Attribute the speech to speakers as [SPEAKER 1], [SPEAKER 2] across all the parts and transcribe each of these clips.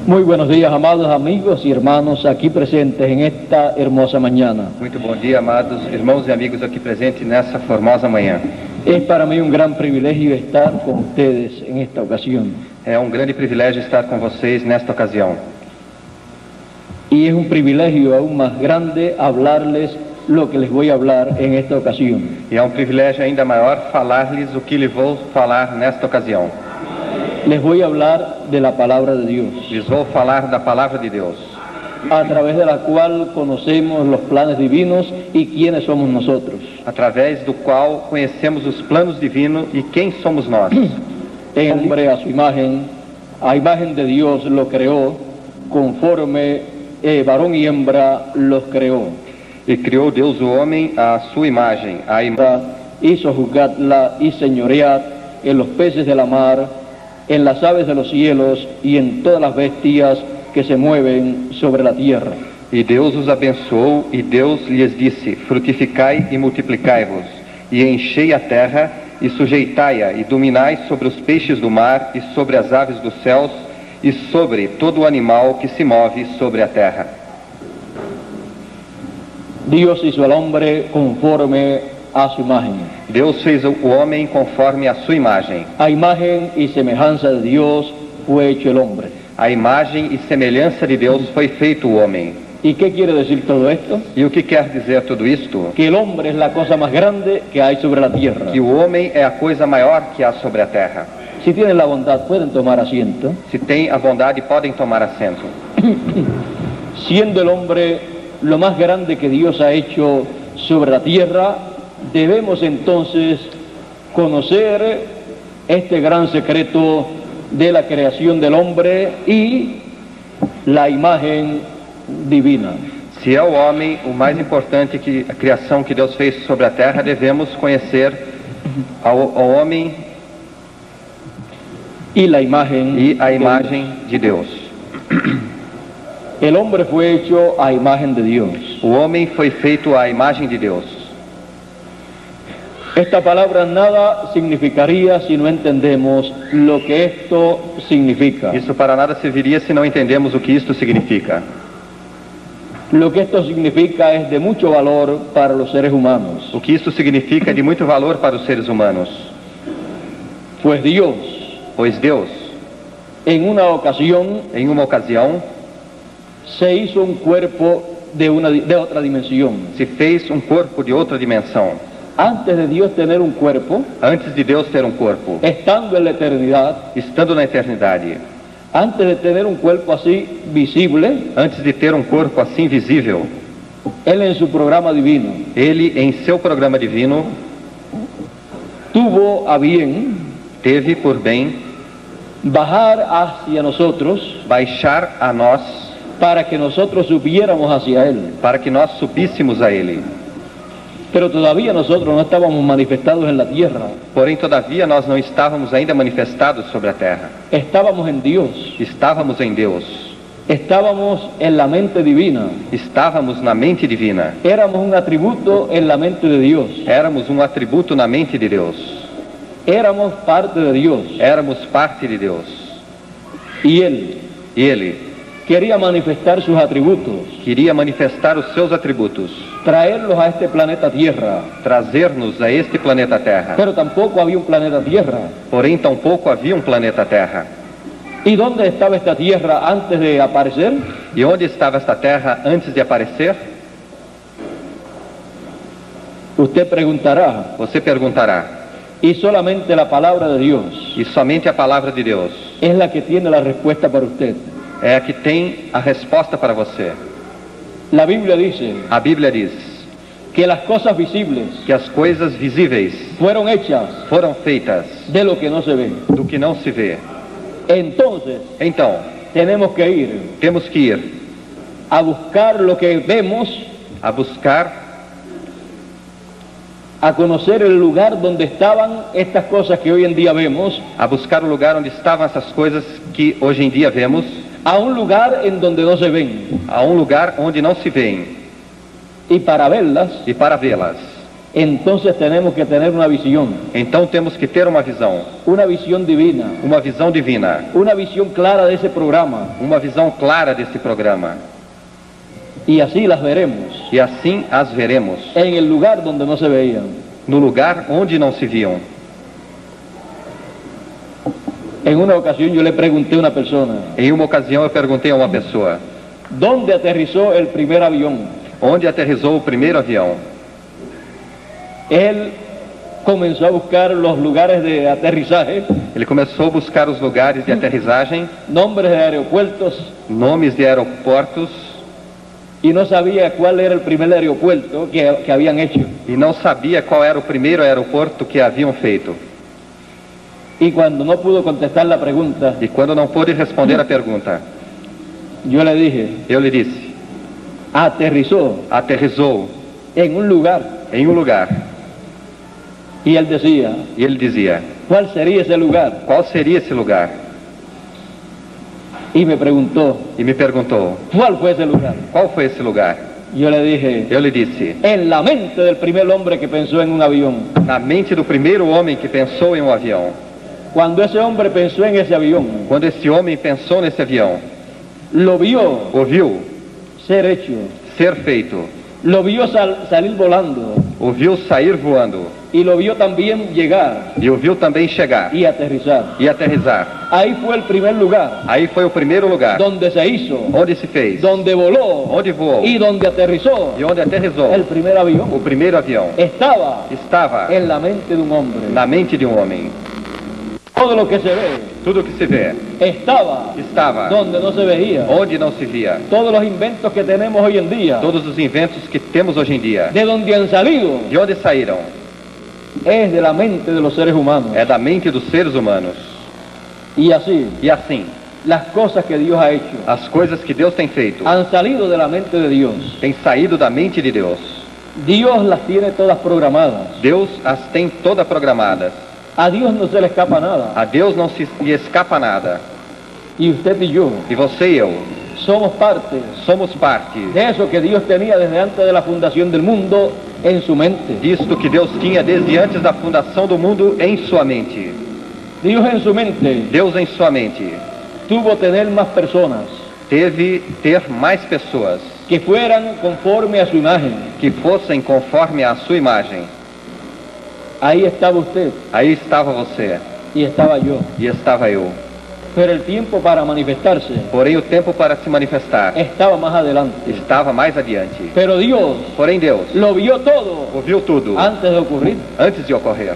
[SPEAKER 1] Muy buenos días, amados amigos y hermanos aquí presentes en esta hermosa mañana.
[SPEAKER 2] Muito bom dia, amados irmãos e amigos aqui presentes nessa formosa manhã.
[SPEAKER 1] Es para mí un gran privilegio estar con ustedes en esta ocasión.
[SPEAKER 2] É um grande privilégio estar com vocês nesta ocasião.
[SPEAKER 1] Y es un privilegio aún más grande hablarles lo que les voy a hablar en esta ocasión.
[SPEAKER 2] E é um privilégio ainda maior falar-lhes o que lhe vou falar nesta ocasião.
[SPEAKER 1] Les voy a hablar de la palabra de Dios,
[SPEAKER 2] Lhes vou falar da palavra de Deus,
[SPEAKER 1] a través de la cual conocemos los planes divinos y quiénes somos nosotros.
[SPEAKER 2] através do qual conhecemos os planos divinos e quem somos nós.
[SPEAKER 1] El hombre a imagen de Dios lo creó, conforme varón y hembra los creó.
[SPEAKER 2] E criou Deus o homem à sua imagem,
[SPEAKER 1] Hizo juzgarla y señorear en los peces de la mar, en las aves de los cielos y en todas las bestias que se mueven sobre la tierra.
[SPEAKER 2] E Deus os abençoou, e Deus lhes disse: frutificai e multiplicai-vos, e enchei a terra, e sujeitai-a, e dominai sobre os peixes do mar, e sobre as aves dos céus, e sobre todo o animal que se move sobre a terra.
[SPEAKER 1] Dios hizo al hombre conforme a su imagen.
[SPEAKER 2] Deus fez o homem conforme a sua imagem.
[SPEAKER 1] A imagen y semejanza de Dios fue hecho el hombre.
[SPEAKER 2] A imagem e semelhança de Deus foi feito o homem.
[SPEAKER 1] ¿Y qué quiere decir todo esto?
[SPEAKER 2] E o que quer dizer tudo isto?
[SPEAKER 1] Que el hombre es la cosa más grande que hay sobre la tierra.
[SPEAKER 2] Que o homem é a coisa maior que há sobre a terra.
[SPEAKER 1] Si tienen la bondad, pueden tomar asiento.
[SPEAKER 2] Se tem a bondade, podem tomar assento.
[SPEAKER 1] Siendo el hombre lo más grande que Dios ha hecho sobre la tierra, debemos entonces conocer este gran secreto de la creación del hombre y la imagen divina.
[SPEAKER 2] Se é o homem o mais importante que a criação que Deus fez sobre a terra, devemos conhecer ao homem
[SPEAKER 1] Y la imagen
[SPEAKER 2] e a imagem de Deus.
[SPEAKER 1] El hombre fue hecho a imagen de Dios.
[SPEAKER 2] O homem foi feito à imagem de Deus.
[SPEAKER 1] Esta palabra nada significaría si no entendemos lo que esto significa.
[SPEAKER 2] Isso para nada serviria se não entendemos o que isto significa.
[SPEAKER 1] Lo que esto significa es de mucho valor para los seres humanos.
[SPEAKER 2] O que isto significa é de muito valor para os seres humanos.
[SPEAKER 1] Pues Dios,
[SPEAKER 2] Pois Deus,
[SPEAKER 1] en una ocasión,
[SPEAKER 2] em uma ocasião,
[SPEAKER 1] se hizo un cuerpo de otra dimensión.
[SPEAKER 2] se fez um corpo de outra dimensão.
[SPEAKER 1] Antes de Dios tener un cuerpo,
[SPEAKER 2] Antes de Deus ter um corpo,
[SPEAKER 1] estando en la eternidad,
[SPEAKER 2] estando na eternidade,
[SPEAKER 1] antes de tener un cuerpo así visible,
[SPEAKER 2] antes de ter um corpo assim visível,
[SPEAKER 1] Él en su programa divino
[SPEAKER 2] Ele, em seu programa divino,
[SPEAKER 1] tuvo a bien
[SPEAKER 2] teve por bem
[SPEAKER 1] bajar hacia nosotros
[SPEAKER 2] baixar a nós
[SPEAKER 1] para que nosotros subiéramos hacia Él.
[SPEAKER 2] para que nós subíssemos a Ele.
[SPEAKER 1] Pero todavía nosotros no estábamos manifestados en la tierra,
[SPEAKER 2] Porém, todavia, nós não estávamos ainda manifestados sobre a terra.
[SPEAKER 1] estábamos en Dios,
[SPEAKER 2] Estávamos em Deus.
[SPEAKER 1] estábamos en la mente divina,
[SPEAKER 2] Estávamos na mente divina.
[SPEAKER 1] éramos un atributo en la mente de Dios,
[SPEAKER 2] Éramos um atributo na mente de Deus.
[SPEAKER 1] éramos parte de Dios,
[SPEAKER 2] Éramos parte de Deus.
[SPEAKER 1] y Él
[SPEAKER 2] E Ele
[SPEAKER 1] quería manifestar sus atributos,
[SPEAKER 2] queria manifestar os seus atributos,
[SPEAKER 1] traerlos a este planeta Tierra,
[SPEAKER 2] trazer-nos a este planeta Terra.
[SPEAKER 1] pero tampoco había un planeta Tierra.
[SPEAKER 2] Porém, tampouco havia um planeta Terra.
[SPEAKER 1] ¿Y dónde estaba esta Tierra antes de aparecer?
[SPEAKER 2] E onde estava esta Terra antes de aparecer?
[SPEAKER 1] Usted preguntará,
[SPEAKER 2] Você perguntará.
[SPEAKER 1] y solamente la palabra de Dios
[SPEAKER 2] E somente a palavra de Deus
[SPEAKER 1] es la que tiene la respuesta para usted.
[SPEAKER 2] é a que tem a resposta para você.
[SPEAKER 1] La Biblia dice
[SPEAKER 2] A Bíblia diz
[SPEAKER 1] que las cosas visibles
[SPEAKER 2] que as coisas visíveis
[SPEAKER 1] fueron hechas
[SPEAKER 2] foram feitas
[SPEAKER 1] de lo que no se ve.
[SPEAKER 2] do que não se vê.
[SPEAKER 1] Entonces,
[SPEAKER 2] Então,
[SPEAKER 1] tenemos que ir
[SPEAKER 2] temos que ir
[SPEAKER 1] a buscar lo que vemos,
[SPEAKER 2] a buscar,
[SPEAKER 1] a conocer el lugar donde estaban estas cosas que hoy en día vemos,
[SPEAKER 2] a buscar o lugar onde estavam essas coisas que hoje em dia vemos,
[SPEAKER 1] a un lugar en donde no se ven.
[SPEAKER 2] a um lugar onde não se veem,
[SPEAKER 1] Y para verlas,
[SPEAKER 2] e para vê-las,
[SPEAKER 1] entonces tenemos que tener una visión
[SPEAKER 2] ter uma visão
[SPEAKER 1] divina, una visión clara de ese programa,
[SPEAKER 2] uma visão clara desse programa.
[SPEAKER 1] y así las veremos
[SPEAKER 2] E assim as veremos,
[SPEAKER 1] en el lugar donde no se veían.
[SPEAKER 2] no lugar onde não se viam.
[SPEAKER 1] En una ocasión yo le pregunté a una persona,
[SPEAKER 2] Em uma ocasião eu perguntei a uma pessoa,
[SPEAKER 1] ¿dónde aterrizó el primer avión?
[SPEAKER 2] onde aterrissou o primeiro avião?
[SPEAKER 1] Él comenzó a buscar los lugares de aterrizaje,
[SPEAKER 2] Ele começou a buscar os lugares de aterrissagem,
[SPEAKER 1] nombres de aeropuertos,
[SPEAKER 2] nomes de aeroportos,
[SPEAKER 1] y no sabía cuál era el primer aeropuerto que habían hecho.
[SPEAKER 2] e não sabia qual era o primeiro aeroporto que haviam feito.
[SPEAKER 1] Y cuando no pudo contestar la pregunta,
[SPEAKER 2] E quando não pôde responder a pergunta,
[SPEAKER 1] yo le dije,
[SPEAKER 2] eu lhe disse,
[SPEAKER 1] aterrizó
[SPEAKER 2] aterrissou
[SPEAKER 1] en un lugar.
[SPEAKER 2] em um lugar.
[SPEAKER 1] Y él decía,
[SPEAKER 2] E ele dizia,
[SPEAKER 1] ¿cuál sería ese lugar?
[SPEAKER 2] qual seria esse lugar?
[SPEAKER 1] Y me preguntó,
[SPEAKER 2] E me perguntou,
[SPEAKER 1] ¿cuál fue ese lugar?
[SPEAKER 2] qual foi esse lugar?
[SPEAKER 1] Yo le dije,
[SPEAKER 2] Eu lhe disse,
[SPEAKER 1] en la mente del primer hombre que pensó en un avión.
[SPEAKER 2] na mente do primeiro homem que pensou em um avião.
[SPEAKER 1] Cuando ese hombre pensó en ese avión,
[SPEAKER 2] Quando esse homem pensou nesse avião,
[SPEAKER 1] lo vio
[SPEAKER 2] ouviu
[SPEAKER 1] ser hecho,
[SPEAKER 2] ser feito,
[SPEAKER 1] lo vio salir volando,
[SPEAKER 2] ouviu sair voando,
[SPEAKER 1] y lo vio también llegar
[SPEAKER 2] e ouviu também chegar
[SPEAKER 1] y aterrizar.
[SPEAKER 2] e aterrissar.
[SPEAKER 1] Ahí fue el primer lugar
[SPEAKER 2] Aí foi o primeiro lugar
[SPEAKER 1] donde se hizo,
[SPEAKER 2] onde se fez,
[SPEAKER 1] donde voló
[SPEAKER 2] onde voou
[SPEAKER 1] y donde aterrizó
[SPEAKER 2] e onde aterrissou.
[SPEAKER 1] el primer avión.
[SPEAKER 2] O primeiro avião
[SPEAKER 1] Estaba
[SPEAKER 2] estava
[SPEAKER 1] en la mente de un hombre.
[SPEAKER 2] na mente de um homem.
[SPEAKER 1] Todo lo que se ve
[SPEAKER 2] Tudo que se vê
[SPEAKER 1] estaba donde no se veía.
[SPEAKER 2] onde não se via.
[SPEAKER 1] Todos los inventos que tenemos hoy en día,
[SPEAKER 2] Todos os inventos que temos hoje em dia,
[SPEAKER 1] de donde han salido,
[SPEAKER 2] de onde saíram?
[SPEAKER 1] es de la mente de los seres humanos.
[SPEAKER 2] É da mente dos seres humanos.
[SPEAKER 1] Y así,
[SPEAKER 2] E assim,
[SPEAKER 1] las cosas que Dios ha hecho
[SPEAKER 2] as coisas que Deus tem feito
[SPEAKER 1] han salido de la mente de Dios.
[SPEAKER 2] têm saído da mente de Deus.
[SPEAKER 1] Dios las tiene todas programadas.
[SPEAKER 2] Deus as tem todas programadas.
[SPEAKER 1] A Dios no se le escapa nada.
[SPEAKER 2] A Deus não se lhe escapa nada.
[SPEAKER 1] Y usted y yo
[SPEAKER 2] E você e eu
[SPEAKER 1] somos parte
[SPEAKER 2] somos parte
[SPEAKER 1] de eso que Dios tenía desde antes de la fundación del mundo en su mente.
[SPEAKER 2] disto que Deus tinha desde antes da fundação do mundo em sua mente.
[SPEAKER 1] Dios en su mente
[SPEAKER 2] Deus em sua mente
[SPEAKER 1] tuvo tener más personas
[SPEAKER 2] teve ter mais pessoas
[SPEAKER 1] que fueran conforme a su imagen.
[SPEAKER 2] que fossem conforme a sua imagem.
[SPEAKER 1] Ahí estaba usted
[SPEAKER 2] Aí estava você
[SPEAKER 1] y estaba yo.
[SPEAKER 2] e estava eu.
[SPEAKER 1] Pero el tiempo para manifestarse
[SPEAKER 2] Porém o tempo para se manifestar
[SPEAKER 1] estaba más adelante.
[SPEAKER 2] estava mais adiante.
[SPEAKER 1] Pero Dios
[SPEAKER 2] Porém Deus
[SPEAKER 1] lo vio todo
[SPEAKER 2] ouviu tudo
[SPEAKER 1] antes de ocurrir,
[SPEAKER 2] antes de ocorrer,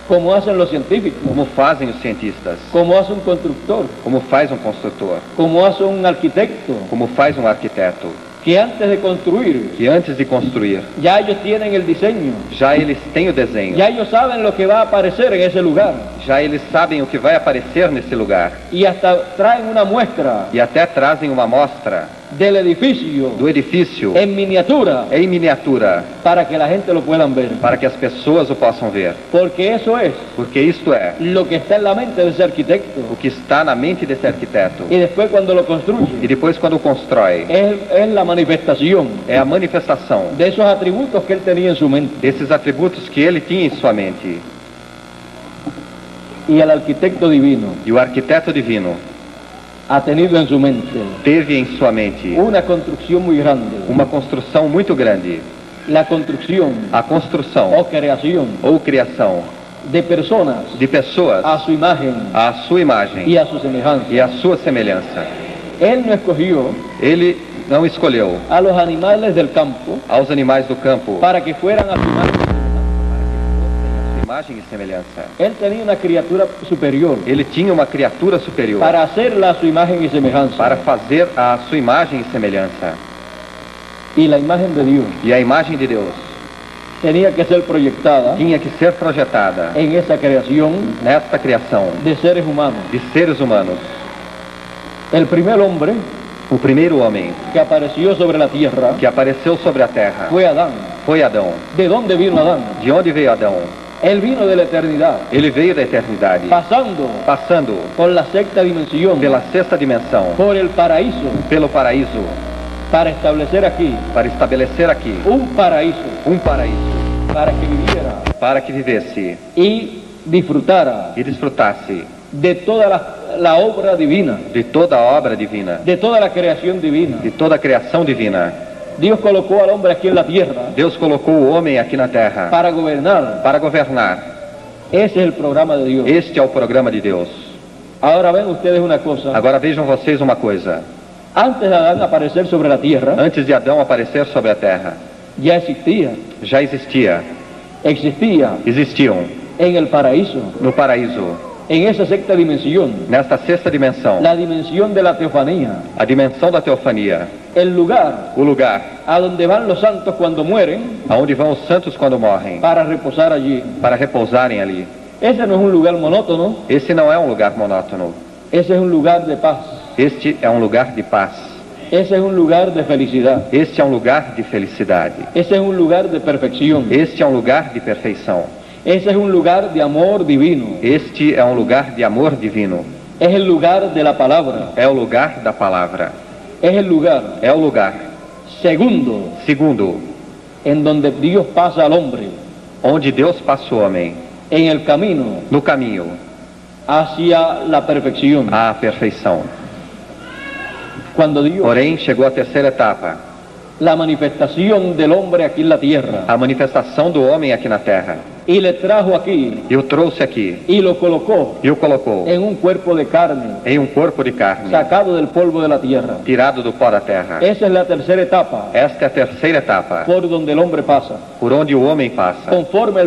[SPEAKER 1] como hacen los científicos,
[SPEAKER 2] como fazem os cientistas,
[SPEAKER 1] como hace un constructor,
[SPEAKER 2] como faz um construtor,
[SPEAKER 1] como hace un arquitecto,
[SPEAKER 2] como faz um arquiteto,
[SPEAKER 1] que antes de construir
[SPEAKER 2] que antes de construir,
[SPEAKER 1] ya ellos tienen el diseño,
[SPEAKER 2] já eles têm o desenho,
[SPEAKER 1] ya ellos saben lo que va a aparecer en ese lugar
[SPEAKER 2] já eles sabem o que vai aparecer nesse lugar
[SPEAKER 1] y hasta traen una muestra
[SPEAKER 2] e até trazem uma amostra
[SPEAKER 1] del edificio
[SPEAKER 2] do edifício
[SPEAKER 1] en miniatura
[SPEAKER 2] em miniatura
[SPEAKER 1] para que la gente lo puedan ver,
[SPEAKER 2] para que as pessoas o possam ver,
[SPEAKER 1] porque eso es
[SPEAKER 2] porque isto é
[SPEAKER 1] lo que está en la mente de ese arquitecto,
[SPEAKER 2] o que está na mente desse arquiteto.
[SPEAKER 1] y después cuando lo
[SPEAKER 2] E
[SPEAKER 1] construye
[SPEAKER 2] depois quando o constrói,
[SPEAKER 1] es la manifestación
[SPEAKER 2] é a manifestação
[SPEAKER 1] de esos atributos que él tenía en su mente.
[SPEAKER 2] desses atributos que ele tinha em sua mente.
[SPEAKER 1] Y el arquitecto divino
[SPEAKER 2] E o arquiteto divino
[SPEAKER 1] ha tenido en su mente
[SPEAKER 2] teve em sua mente
[SPEAKER 1] una construcción muy grande,
[SPEAKER 2] uma construção muito grande,
[SPEAKER 1] la construcción
[SPEAKER 2] a construção
[SPEAKER 1] o creación
[SPEAKER 2] ou criação
[SPEAKER 1] de personas
[SPEAKER 2] de pessoas
[SPEAKER 1] a su imagen
[SPEAKER 2] à sua imagem
[SPEAKER 1] y a su semejanza.
[SPEAKER 2] e à sua semelhança.
[SPEAKER 1] Él no escogió
[SPEAKER 2] Ele não escolheu
[SPEAKER 1] a los animales del campo
[SPEAKER 2] aos animais do campo
[SPEAKER 1] para que fueran a su imagen.
[SPEAKER 2] sua imagem e semelhança.
[SPEAKER 1] Él tenía una criatura superior
[SPEAKER 2] Ele tinha uma criatura superior
[SPEAKER 1] para hacerla a su imagen y semejanza.
[SPEAKER 2] para fazer a sua imagem e semelhança.
[SPEAKER 1] Y la imagen de Dios
[SPEAKER 2] E a imagem de Deus
[SPEAKER 1] tenía que ser proyectada
[SPEAKER 2] tinha que ser projetada
[SPEAKER 1] en esa creación
[SPEAKER 2] nesta criação
[SPEAKER 1] de seres humanos.
[SPEAKER 2] de seres humanos.
[SPEAKER 1] El primer hombre
[SPEAKER 2] O primeiro homem
[SPEAKER 1] que apareció sobre la tierra
[SPEAKER 2] que apareceu sobre a terra
[SPEAKER 1] fue Adán.
[SPEAKER 2] foi Adão.
[SPEAKER 1] ¿De dónde vino Adán?
[SPEAKER 2] De onde veio Adão?
[SPEAKER 1] Él vino de la eternidad,
[SPEAKER 2] Ele veio da eternidade, passando
[SPEAKER 1] por la sexta dimensión,
[SPEAKER 2] pela sexta dimensão,
[SPEAKER 1] por el paraíso,
[SPEAKER 2] pelo paraíso,
[SPEAKER 1] para establecer aquí
[SPEAKER 2] para estabelecer aqui
[SPEAKER 1] un paraíso
[SPEAKER 2] um paraíso para que vivesse
[SPEAKER 1] y disfrutara
[SPEAKER 2] e desfrutasse
[SPEAKER 1] de toda la obra divina,
[SPEAKER 2] de toda a obra divina,
[SPEAKER 1] de toda la creación divina.
[SPEAKER 2] de toda a criação divina.
[SPEAKER 1] Dios colocó al hombre aquí en la tierra
[SPEAKER 2] Deus colocou o homem aqui na terra
[SPEAKER 1] para gobernar.
[SPEAKER 2] para governar.
[SPEAKER 1] Ese es el programa de Dios.
[SPEAKER 2] Este é o programa de Deus.
[SPEAKER 1] Ahora ven ustedes una cosa.
[SPEAKER 2] Agora vejam vocês uma coisa.
[SPEAKER 1] Antes de Adán aparecer sobre la tierra,
[SPEAKER 2] Antes de Adão aparecer sobre a terra,
[SPEAKER 1] ya existía
[SPEAKER 2] existiam
[SPEAKER 1] en el paraíso,
[SPEAKER 2] no paraíso,
[SPEAKER 1] en esa sexta dimensión,
[SPEAKER 2] nesta sexta dimensão,
[SPEAKER 1] la dimensión de la teofanía,
[SPEAKER 2] a dimensão da teofania,
[SPEAKER 1] el lugar
[SPEAKER 2] o lugar
[SPEAKER 1] a donde van los santos cuando mueren
[SPEAKER 2] aonde vão os santos quando morrem,
[SPEAKER 1] para reposar allí.
[SPEAKER 2] para repousarem ali.
[SPEAKER 1] Ese no es un lugar monótono,
[SPEAKER 2] Esse não é um lugar monótono.
[SPEAKER 1] ese es un lugar de paz,
[SPEAKER 2] Este é um lugar de paz.
[SPEAKER 1] ese es un lugar de felicidad,
[SPEAKER 2] Este é um lugar de felicidade.
[SPEAKER 1] ese es un lugar de perfección,
[SPEAKER 2] Este é um lugar de perfeição.
[SPEAKER 1] ese es un lugar de amor divino,
[SPEAKER 2] Este é um lugar de amor divino.
[SPEAKER 1] es el lugar de la palabra,
[SPEAKER 2] É o lugar da palavra.
[SPEAKER 1] es el lugar,
[SPEAKER 2] É o lugar,
[SPEAKER 1] segundo,
[SPEAKER 2] segundo,
[SPEAKER 1] en donde Dios pasa al hombre
[SPEAKER 2] onde Deus passa o homem
[SPEAKER 1] en el camino
[SPEAKER 2] no caminho
[SPEAKER 1] hacia la perfección.
[SPEAKER 2] à perfeição.
[SPEAKER 1] Cuando Dios,
[SPEAKER 2] Porém, chegou a terceira etapa,
[SPEAKER 1] la manifestación del hombre aquí en la tierra,
[SPEAKER 2] a manifestação do homem aqui na terra.
[SPEAKER 1] y le trajo aquí
[SPEAKER 2] E o trouxe aqui,
[SPEAKER 1] y lo colocó
[SPEAKER 2] e o colocou
[SPEAKER 1] en un cuerpo de carne,
[SPEAKER 2] em um corpo de carne,
[SPEAKER 1] sacado del polvo de la tierra.
[SPEAKER 2] tirado do pó da terra.
[SPEAKER 1] Esa es la tercera etapa
[SPEAKER 2] Esta é a terceira etapa,
[SPEAKER 1] por donde el hombre pasa,
[SPEAKER 2] por onde o homem passa,
[SPEAKER 1] conforme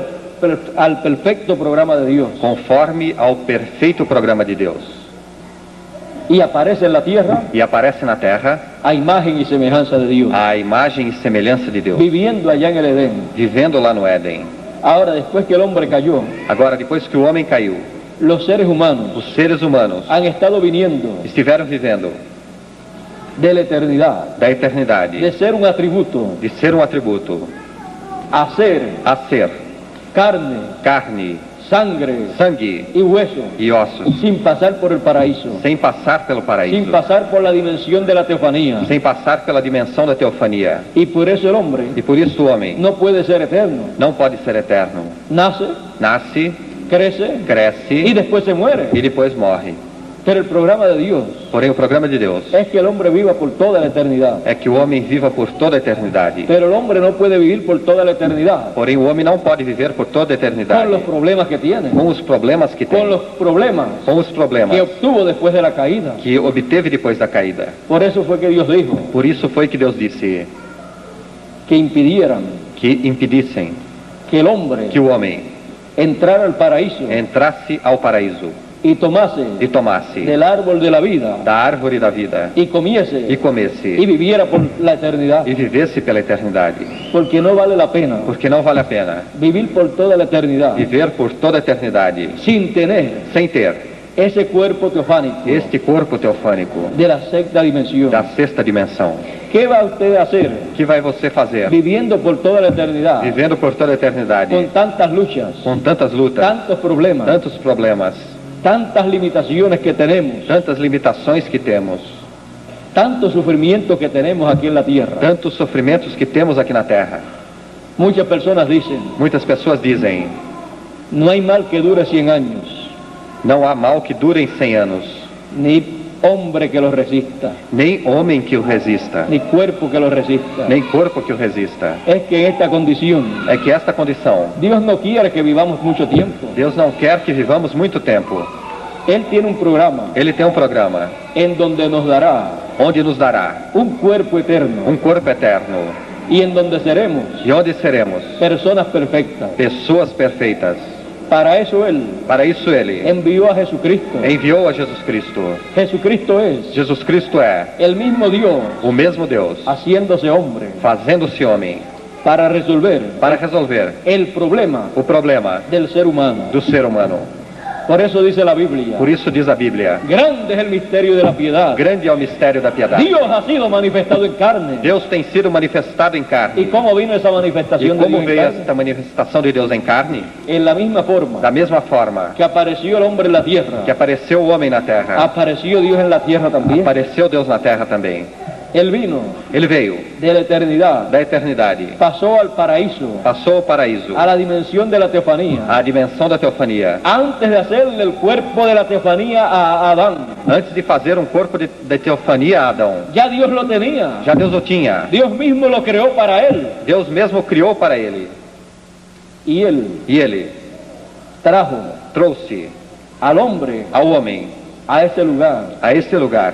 [SPEAKER 1] al perfecto programa de Dios,
[SPEAKER 2] conforme ao perfeito programa de Deus.
[SPEAKER 1] y aparece en la tierra
[SPEAKER 2] E aparece na terra
[SPEAKER 1] a imagen y semejanza de Dios,
[SPEAKER 2] a imagem e semelhança de Deus,
[SPEAKER 1] viviendo allá en el Edén.
[SPEAKER 2] vivendo lá no Éden.
[SPEAKER 1] Ahora, después que el hombre cayó,
[SPEAKER 2] Agora, depois que o homem caiu,
[SPEAKER 1] los seres humanos
[SPEAKER 2] os seres humanos
[SPEAKER 1] han estado viniendo
[SPEAKER 2] estiveram vivendo
[SPEAKER 1] de la eternidad,
[SPEAKER 2] da eternidade,
[SPEAKER 1] de ser un atributo,
[SPEAKER 2] de ser um atributo,
[SPEAKER 1] a ser
[SPEAKER 2] a ser
[SPEAKER 1] carne,
[SPEAKER 2] carne,
[SPEAKER 1] sangre
[SPEAKER 2] sangue
[SPEAKER 1] y hueso,
[SPEAKER 2] e ossos,
[SPEAKER 1] sin pasar por el paraíso,
[SPEAKER 2] sem passar pelo
[SPEAKER 1] sin
[SPEAKER 2] paraíso,
[SPEAKER 1] pasar por la dimensión de la teofanía.
[SPEAKER 2] sem passar pela dimensão da teofania.
[SPEAKER 1] Y por eso el hombre
[SPEAKER 2] E por isso o homem
[SPEAKER 1] no puede ser eterno.
[SPEAKER 2] não pode ser eterno.
[SPEAKER 1] Nace,
[SPEAKER 2] Nasce,
[SPEAKER 1] crece y
[SPEAKER 2] cresce
[SPEAKER 1] después se muere.
[SPEAKER 2] e depois morre.
[SPEAKER 1] Pero el programa de Dios
[SPEAKER 2] Porém, o programa de Deus
[SPEAKER 1] es que el hombre viva por toda la eternidad.
[SPEAKER 2] é que o homem viva por toda a eternidade.
[SPEAKER 1] Pero el hombre no puede vivir por toda la eternidad
[SPEAKER 2] Porém, o homem não pode viver por toda a
[SPEAKER 1] con
[SPEAKER 2] eternidade,
[SPEAKER 1] los problemas que tiene,
[SPEAKER 2] com os problemas que
[SPEAKER 1] con
[SPEAKER 2] tem,
[SPEAKER 1] los problemas
[SPEAKER 2] com os problemas
[SPEAKER 1] que obtuvo después de la caída.
[SPEAKER 2] que obteve depois da caída.
[SPEAKER 1] Por eso fue que Dios dijo
[SPEAKER 2] Por isso foi que Deus disse
[SPEAKER 1] que impidieran
[SPEAKER 2] que impedissem
[SPEAKER 1] que el hombre
[SPEAKER 2] que o homem
[SPEAKER 1] entrara al paraíso
[SPEAKER 2] entrasse ao paraíso
[SPEAKER 1] y tomase
[SPEAKER 2] e tomasse
[SPEAKER 1] del árbol de la vida
[SPEAKER 2] da árvore da vida
[SPEAKER 1] y comiese
[SPEAKER 2] e
[SPEAKER 1] y
[SPEAKER 2] comesse
[SPEAKER 1] viviera por la eternidad,
[SPEAKER 2] e vivesse pela eternidade.
[SPEAKER 1] porque no vale la pena
[SPEAKER 2] Porque não vale a pena
[SPEAKER 1] vivir por toda la eternidad
[SPEAKER 2] viver por toda a eternidade
[SPEAKER 1] sin tener
[SPEAKER 2] sem ter
[SPEAKER 1] ese cuerpo teofánico
[SPEAKER 2] este corpo teofânico
[SPEAKER 1] de la sexta dimensión.
[SPEAKER 2] da sexta dimensão.
[SPEAKER 1] ¿Qué va usted a hacer
[SPEAKER 2] O que vai você fazer
[SPEAKER 1] viviendo por toda la eternidad
[SPEAKER 2] vivendo por toda a eternidade
[SPEAKER 1] con tantas luchas,
[SPEAKER 2] com tantas lutas,
[SPEAKER 1] tantos problemas,
[SPEAKER 2] tantos problemas,
[SPEAKER 1] tantas limitaciones que tenemos,
[SPEAKER 2] tantas limitações que temos,
[SPEAKER 1] tanto sufrimiento que tenemos aquí en la tierra?
[SPEAKER 2] tantos sofrimentos que temos aqui na terra?
[SPEAKER 1] Muchas personas dicen,
[SPEAKER 2] Muitas pessoas dizem:
[SPEAKER 1] no hay mal que dure 100 años,
[SPEAKER 2] não há mal que dure 100 anos,
[SPEAKER 1] ni hombre que lo resista,
[SPEAKER 2] nem homem que o resista,
[SPEAKER 1] ni cuerpo que lo resista.
[SPEAKER 2] nem corpo que o resista.
[SPEAKER 1] Es que en esta condición,
[SPEAKER 2] É que esta condição,
[SPEAKER 1] Dios no quiere que vivamos mucho tiempo.
[SPEAKER 2] Deus não quer que vivamos muito tempo.
[SPEAKER 1] Él tiene un programa
[SPEAKER 2] Ele tem um programa
[SPEAKER 1] en donde nos dará
[SPEAKER 2] onde nos dará
[SPEAKER 1] un cuerpo eterno
[SPEAKER 2] um corpo eterno
[SPEAKER 1] y en donde seremos
[SPEAKER 2] e onde seremos
[SPEAKER 1] personas perfectas.
[SPEAKER 2] pessoas perfeitas.
[SPEAKER 1] Para eso Él
[SPEAKER 2] Para isso Ele
[SPEAKER 1] envió a Jesucristo.
[SPEAKER 2] enviou a Jesus Cristo.
[SPEAKER 1] Jesucristo es
[SPEAKER 2] Jesus Cristo é
[SPEAKER 1] el mismo Dios
[SPEAKER 2] o mesmo Deus,
[SPEAKER 1] haciéndose hombre
[SPEAKER 2] fazendo-se homem,
[SPEAKER 1] para resolver
[SPEAKER 2] para resolver
[SPEAKER 1] el problema
[SPEAKER 2] o problema
[SPEAKER 1] del ser humano.
[SPEAKER 2] do ser humano.
[SPEAKER 1] Por eso dice la Biblia,
[SPEAKER 2] Por isso diz a Bíblia:
[SPEAKER 1] grande es el misterio de la piedad.
[SPEAKER 2] grande é o mistério da piedade.
[SPEAKER 1] Dios ha sido manifestado en carne.
[SPEAKER 2] Deus tem sido manifestado em
[SPEAKER 1] ¿Y
[SPEAKER 2] carne.
[SPEAKER 1] cómo vino esa
[SPEAKER 2] E
[SPEAKER 1] manifestación de
[SPEAKER 2] como
[SPEAKER 1] Dios en
[SPEAKER 2] veio
[SPEAKER 1] carne?
[SPEAKER 2] esta manifestação de Deus em carne?
[SPEAKER 1] En la misma forma
[SPEAKER 2] Da mesma forma
[SPEAKER 1] que apareció el hombre en la tierra,
[SPEAKER 2] que apareceu o homem na terra,
[SPEAKER 1] apareció Dios en la tierra también.
[SPEAKER 2] apareceu Deus na terra também.
[SPEAKER 1] Él vino
[SPEAKER 2] Ele veio
[SPEAKER 1] de la eternidad,
[SPEAKER 2] da eternidade,
[SPEAKER 1] pasó al paraíso,
[SPEAKER 2] passou ao paraíso,
[SPEAKER 1] a la dimensión de la teofanía,
[SPEAKER 2] à dimensão da teofania,
[SPEAKER 1] antes de hacerle el cuerpo de la teofanía a Adán.
[SPEAKER 2] antes de fazer um corpo de teofania a Adão.
[SPEAKER 1] Ya Dios lo tenía,
[SPEAKER 2] Já Deus o tinha.
[SPEAKER 1] Dios mismo lo creó para él,
[SPEAKER 2] Deus mesmo criou para ele.
[SPEAKER 1] y él
[SPEAKER 2] E ele
[SPEAKER 1] trajo
[SPEAKER 2] trouxe
[SPEAKER 1] al hombre
[SPEAKER 2] ao homem
[SPEAKER 1] a ese lugar,
[SPEAKER 2] a esse lugar,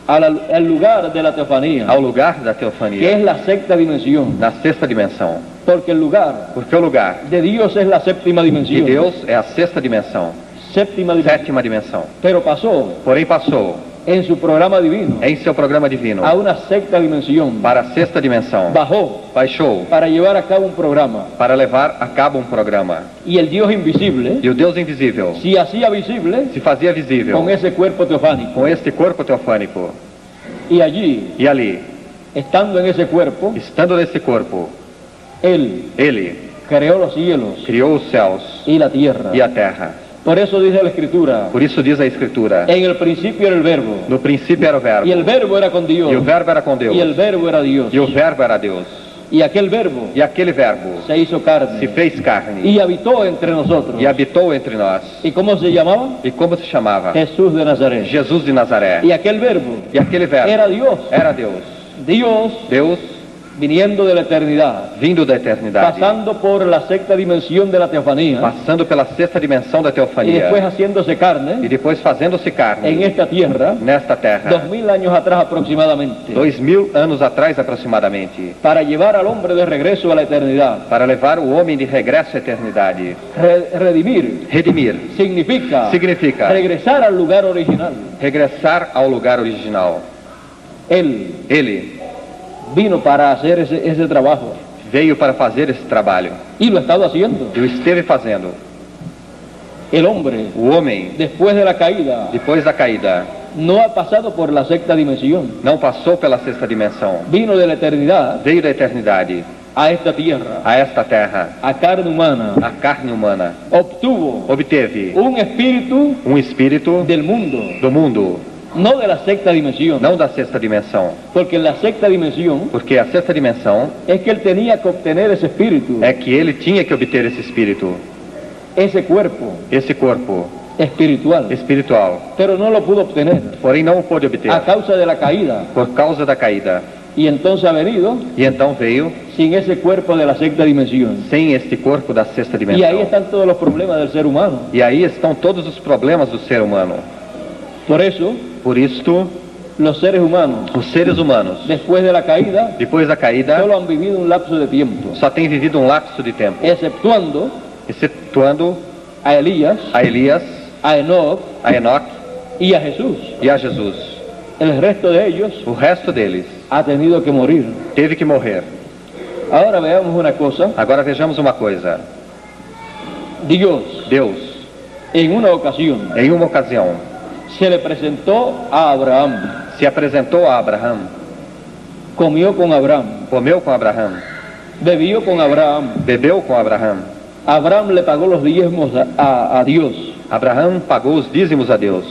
[SPEAKER 1] al lugar de la teofanía,
[SPEAKER 2] ao lugar da
[SPEAKER 1] que
[SPEAKER 2] teofania,
[SPEAKER 1] es la sexta dimensión,
[SPEAKER 2] na sexta dimensão.
[SPEAKER 1] porque el lugar
[SPEAKER 2] Porque o lugar
[SPEAKER 1] de Dios es la séptima
[SPEAKER 2] de
[SPEAKER 1] dimensión,
[SPEAKER 2] Deus é a sexta dimensão,
[SPEAKER 1] séptima dimensión,
[SPEAKER 2] sétima dimensão.
[SPEAKER 1] pero pasó
[SPEAKER 2] Porém passou
[SPEAKER 1] en su programa divino
[SPEAKER 2] em seu programa divino
[SPEAKER 1] a una sexta dimensión,
[SPEAKER 2] para a sexta dimensão.
[SPEAKER 1] bajó
[SPEAKER 2] Baixou
[SPEAKER 1] para llevar a cabo un programa,
[SPEAKER 2] para levar a cabo um programa.
[SPEAKER 1] y el Dios invisible
[SPEAKER 2] E o Deus invisível
[SPEAKER 1] se hacía visible
[SPEAKER 2] se fazia visível
[SPEAKER 1] con ese cuerpo teofánico,
[SPEAKER 2] com este corpo teofânico.
[SPEAKER 1] y allí,
[SPEAKER 2] E ali,
[SPEAKER 1] estando en ese cuerpo,
[SPEAKER 2] estando nesse corpo,
[SPEAKER 1] Él
[SPEAKER 2] ele
[SPEAKER 1] creó los cielos
[SPEAKER 2] criou os céus
[SPEAKER 1] y la tierra.
[SPEAKER 2] e a terra.
[SPEAKER 1] Por eso dice la Escritura,
[SPEAKER 2] Por isso diz a Escritura:
[SPEAKER 1] en el principio era el verbo,
[SPEAKER 2] no princípio era o verbo,
[SPEAKER 1] y el verbo era con Dios,
[SPEAKER 2] e o verbo era com Deus,
[SPEAKER 1] y el verbo era Dios,
[SPEAKER 2] e o verbo era Deus.
[SPEAKER 1] y aquel verbo
[SPEAKER 2] E aquele verbo
[SPEAKER 1] se hizo carne
[SPEAKER 2] se fez carne
[SPEAKER 1] y habitó entre nosotros.
[SPEAKER 2] e habitou entre nós.
[SPEAKER 1] ¿Y cómo se llamaba?
[SPEAKER 2] E como se chamava?
[SPEAKER 1] Jesús de Nazaret.
[SPEAKER 2] Jesus de Nazaré.
[SPEAKER 1] Y aquel verbo
[SPEAKER 2] E aquele verbo
[SPEAKER 1] era Dios,
[SPEAKER 2] era Deus.
[SPEAKER 1] Dios
[SPEAKER 2] Deus
[SPEAKER 1] viniendo de la eternidad,
[SPEAKER 2] vindo da eternidade,
[SPEAKER 1] pasando por la sexta dimensión de la teofanía,
[SPEAKER 2] passando pela sexta dimensão da
[SPEAKER 1] y después
[SPEAKER 2] teofania
[SPEAKER 1] haciéndose
[SPEAKER 2] e
[SPEAKER 1] carne
[SPEAKER 2] depois fazendo-se
[SPEAKER 1] en
[SPEAKER 2] carne
[SPEAKER 1] esta tierra,
[SPEAKER 2] nesta terra,
[SPEAKER 1] 2000 años atrás aproximadamente,
[SPEAKER 2] 2000 anos atrás aproximadamente,
[SPEAKER 1] para llevar al hombre de regreso a la eternidad.
[SPEAKER 2] para levar o homem de regresso à eternidade.
[SPEAKER 1] Redimir
[SPEAKER 2] Redimir significa
[SPEAKER 1] regresar al lugar original.
[SPEAKER 2] regressar ao lugar original.
[SPEAKER 1] Él
[SPEAKER 2] Ele
[SPEAKER 1] vino para hacer ese trabajo
[SPEAKER 2] veio para fazer esse trabalho
[SPEAKER 1] y lo ha estado haciendo.
[SPEAKER 2] e o esteve fazendo.
[SPEAKER 1] El hombre,
[SPEAKER 2] O homem,
[SPEAKER 1] después de la caída,
[SPEAKER 2] depois da caída,
[SPEAKER 1] no ha pasado por la sexta dimensión,
[SPEAKER 2] não passou pela sexta dimensão.
[SPEAKER 1] vino de la eternidad
[SPEAKER 2] Veio da eternidade
[SPEAKER 1] a esta tierra,
[SPEAKER 2] a esta terra,
[SPEAKER 1] a carne humana,
[SPEAKER 2] a carne humana.
[SPEAKER 1] obtuvo
[SPEAKER 2] Obteve
[SPEAKER 1] un espíritu
[SPEAKER 2] um espírito
[SPEAKER 1] del mundo,
[SPEAKER 2] do mundo,
[SPEAKER 1] no de la sexta dimensión,
[SPEAKER 2] não da sexta dimensão.
[SPEAKER 1] porque en la sexta dimensión
[SPEAKER 2] Porque a sexta dimensão
[SPEAKER 1] es que él tenía que obtener ese espíritu,
[SPEAKER 2] é que ele tinha que obter esse espírito,
[SPEAKER 1] ese cuerpo
[SPEAKER 2] esse corpo
[SPEAKER 1] espiritual,
[SPEAKER 2] espiritual.
[SPEAKER 1] pero no lo pudo obtener
[SPEAKER 2] Porém não o pôde obter
[SPEAKER 1] a causa de la caída,
[SPEAKER 2] por causa da caída.
[SPEAKER 1] y entonces ha venido
[SPEAKER 2] E então veio
[SPEAKER 1] sin ese cuerpo de la sexta dimensión.
[SPEAKER 2] sem este corpo da sexta
[SPEAKER 1] Y ahí
[SPEAKER 2] dimensão.
[SPEAKER 1] están todos los problemas del ser humano.
[SPEAKER 2] E aí estão todos os problemas do ser humano.
[SPEAKER 1] Por eso,
[SPEAKER 2] Por isto,
[SPEAKER 1] los seres humanos,
[SPEAKER 2] os seres humanos,
[SPEAKER 1] después de la caída,
[SPEAKER 2] depois da caída,
[SPEAKER 1] solo han vivido un lapso de tiempo,
[SPEAKER 2] só têm vivido um lapso de tempo,
[SPEAKER 1] exceptuando
[SPEAKER 2] excetuando
[SPEAKER 1] a Elías,
[SPEAKER 2] a Elias,
[SPEAKER 1] a Enoc
[SPEAKER 2] a Enoque
[SPEAKER 1] y a Jesús.
[SPEAKER 2] e a Jesus.
[SPEAKER 1] El resto de ellos
[SPEAKER 2] O resto deles
[SPEAKER 1] ha tenido que morir.
[SPEAKER 2] teve que morrer.
[SPEAKER 1] Ahora veamos una cosa.
[SPEAKER 2] Agora vejamos uma coisa.
[SPEAKER 1] Dios,
[SPEAKER 2] Deus,
[SPEAKER 1] en una ocasión,
[SPEAKER 2] em uma ocasião,
[SPEAKER 1] se le presentó a Abraham,
[SPEAKER 2] se apresentou a Abraão,
[SPEAKER 1] comió con Abraham,
[SPEAKER 2] comeu com Abraão,
[SPEAKER 1] bebió con Abraham.
[SPEAKER 2] bebeu com Abraão.
[SPEAKER 1] Abraham le pagó los diezmos a Dios.
[SPEAKER 2] Abraão pagou os dízimos a Deus.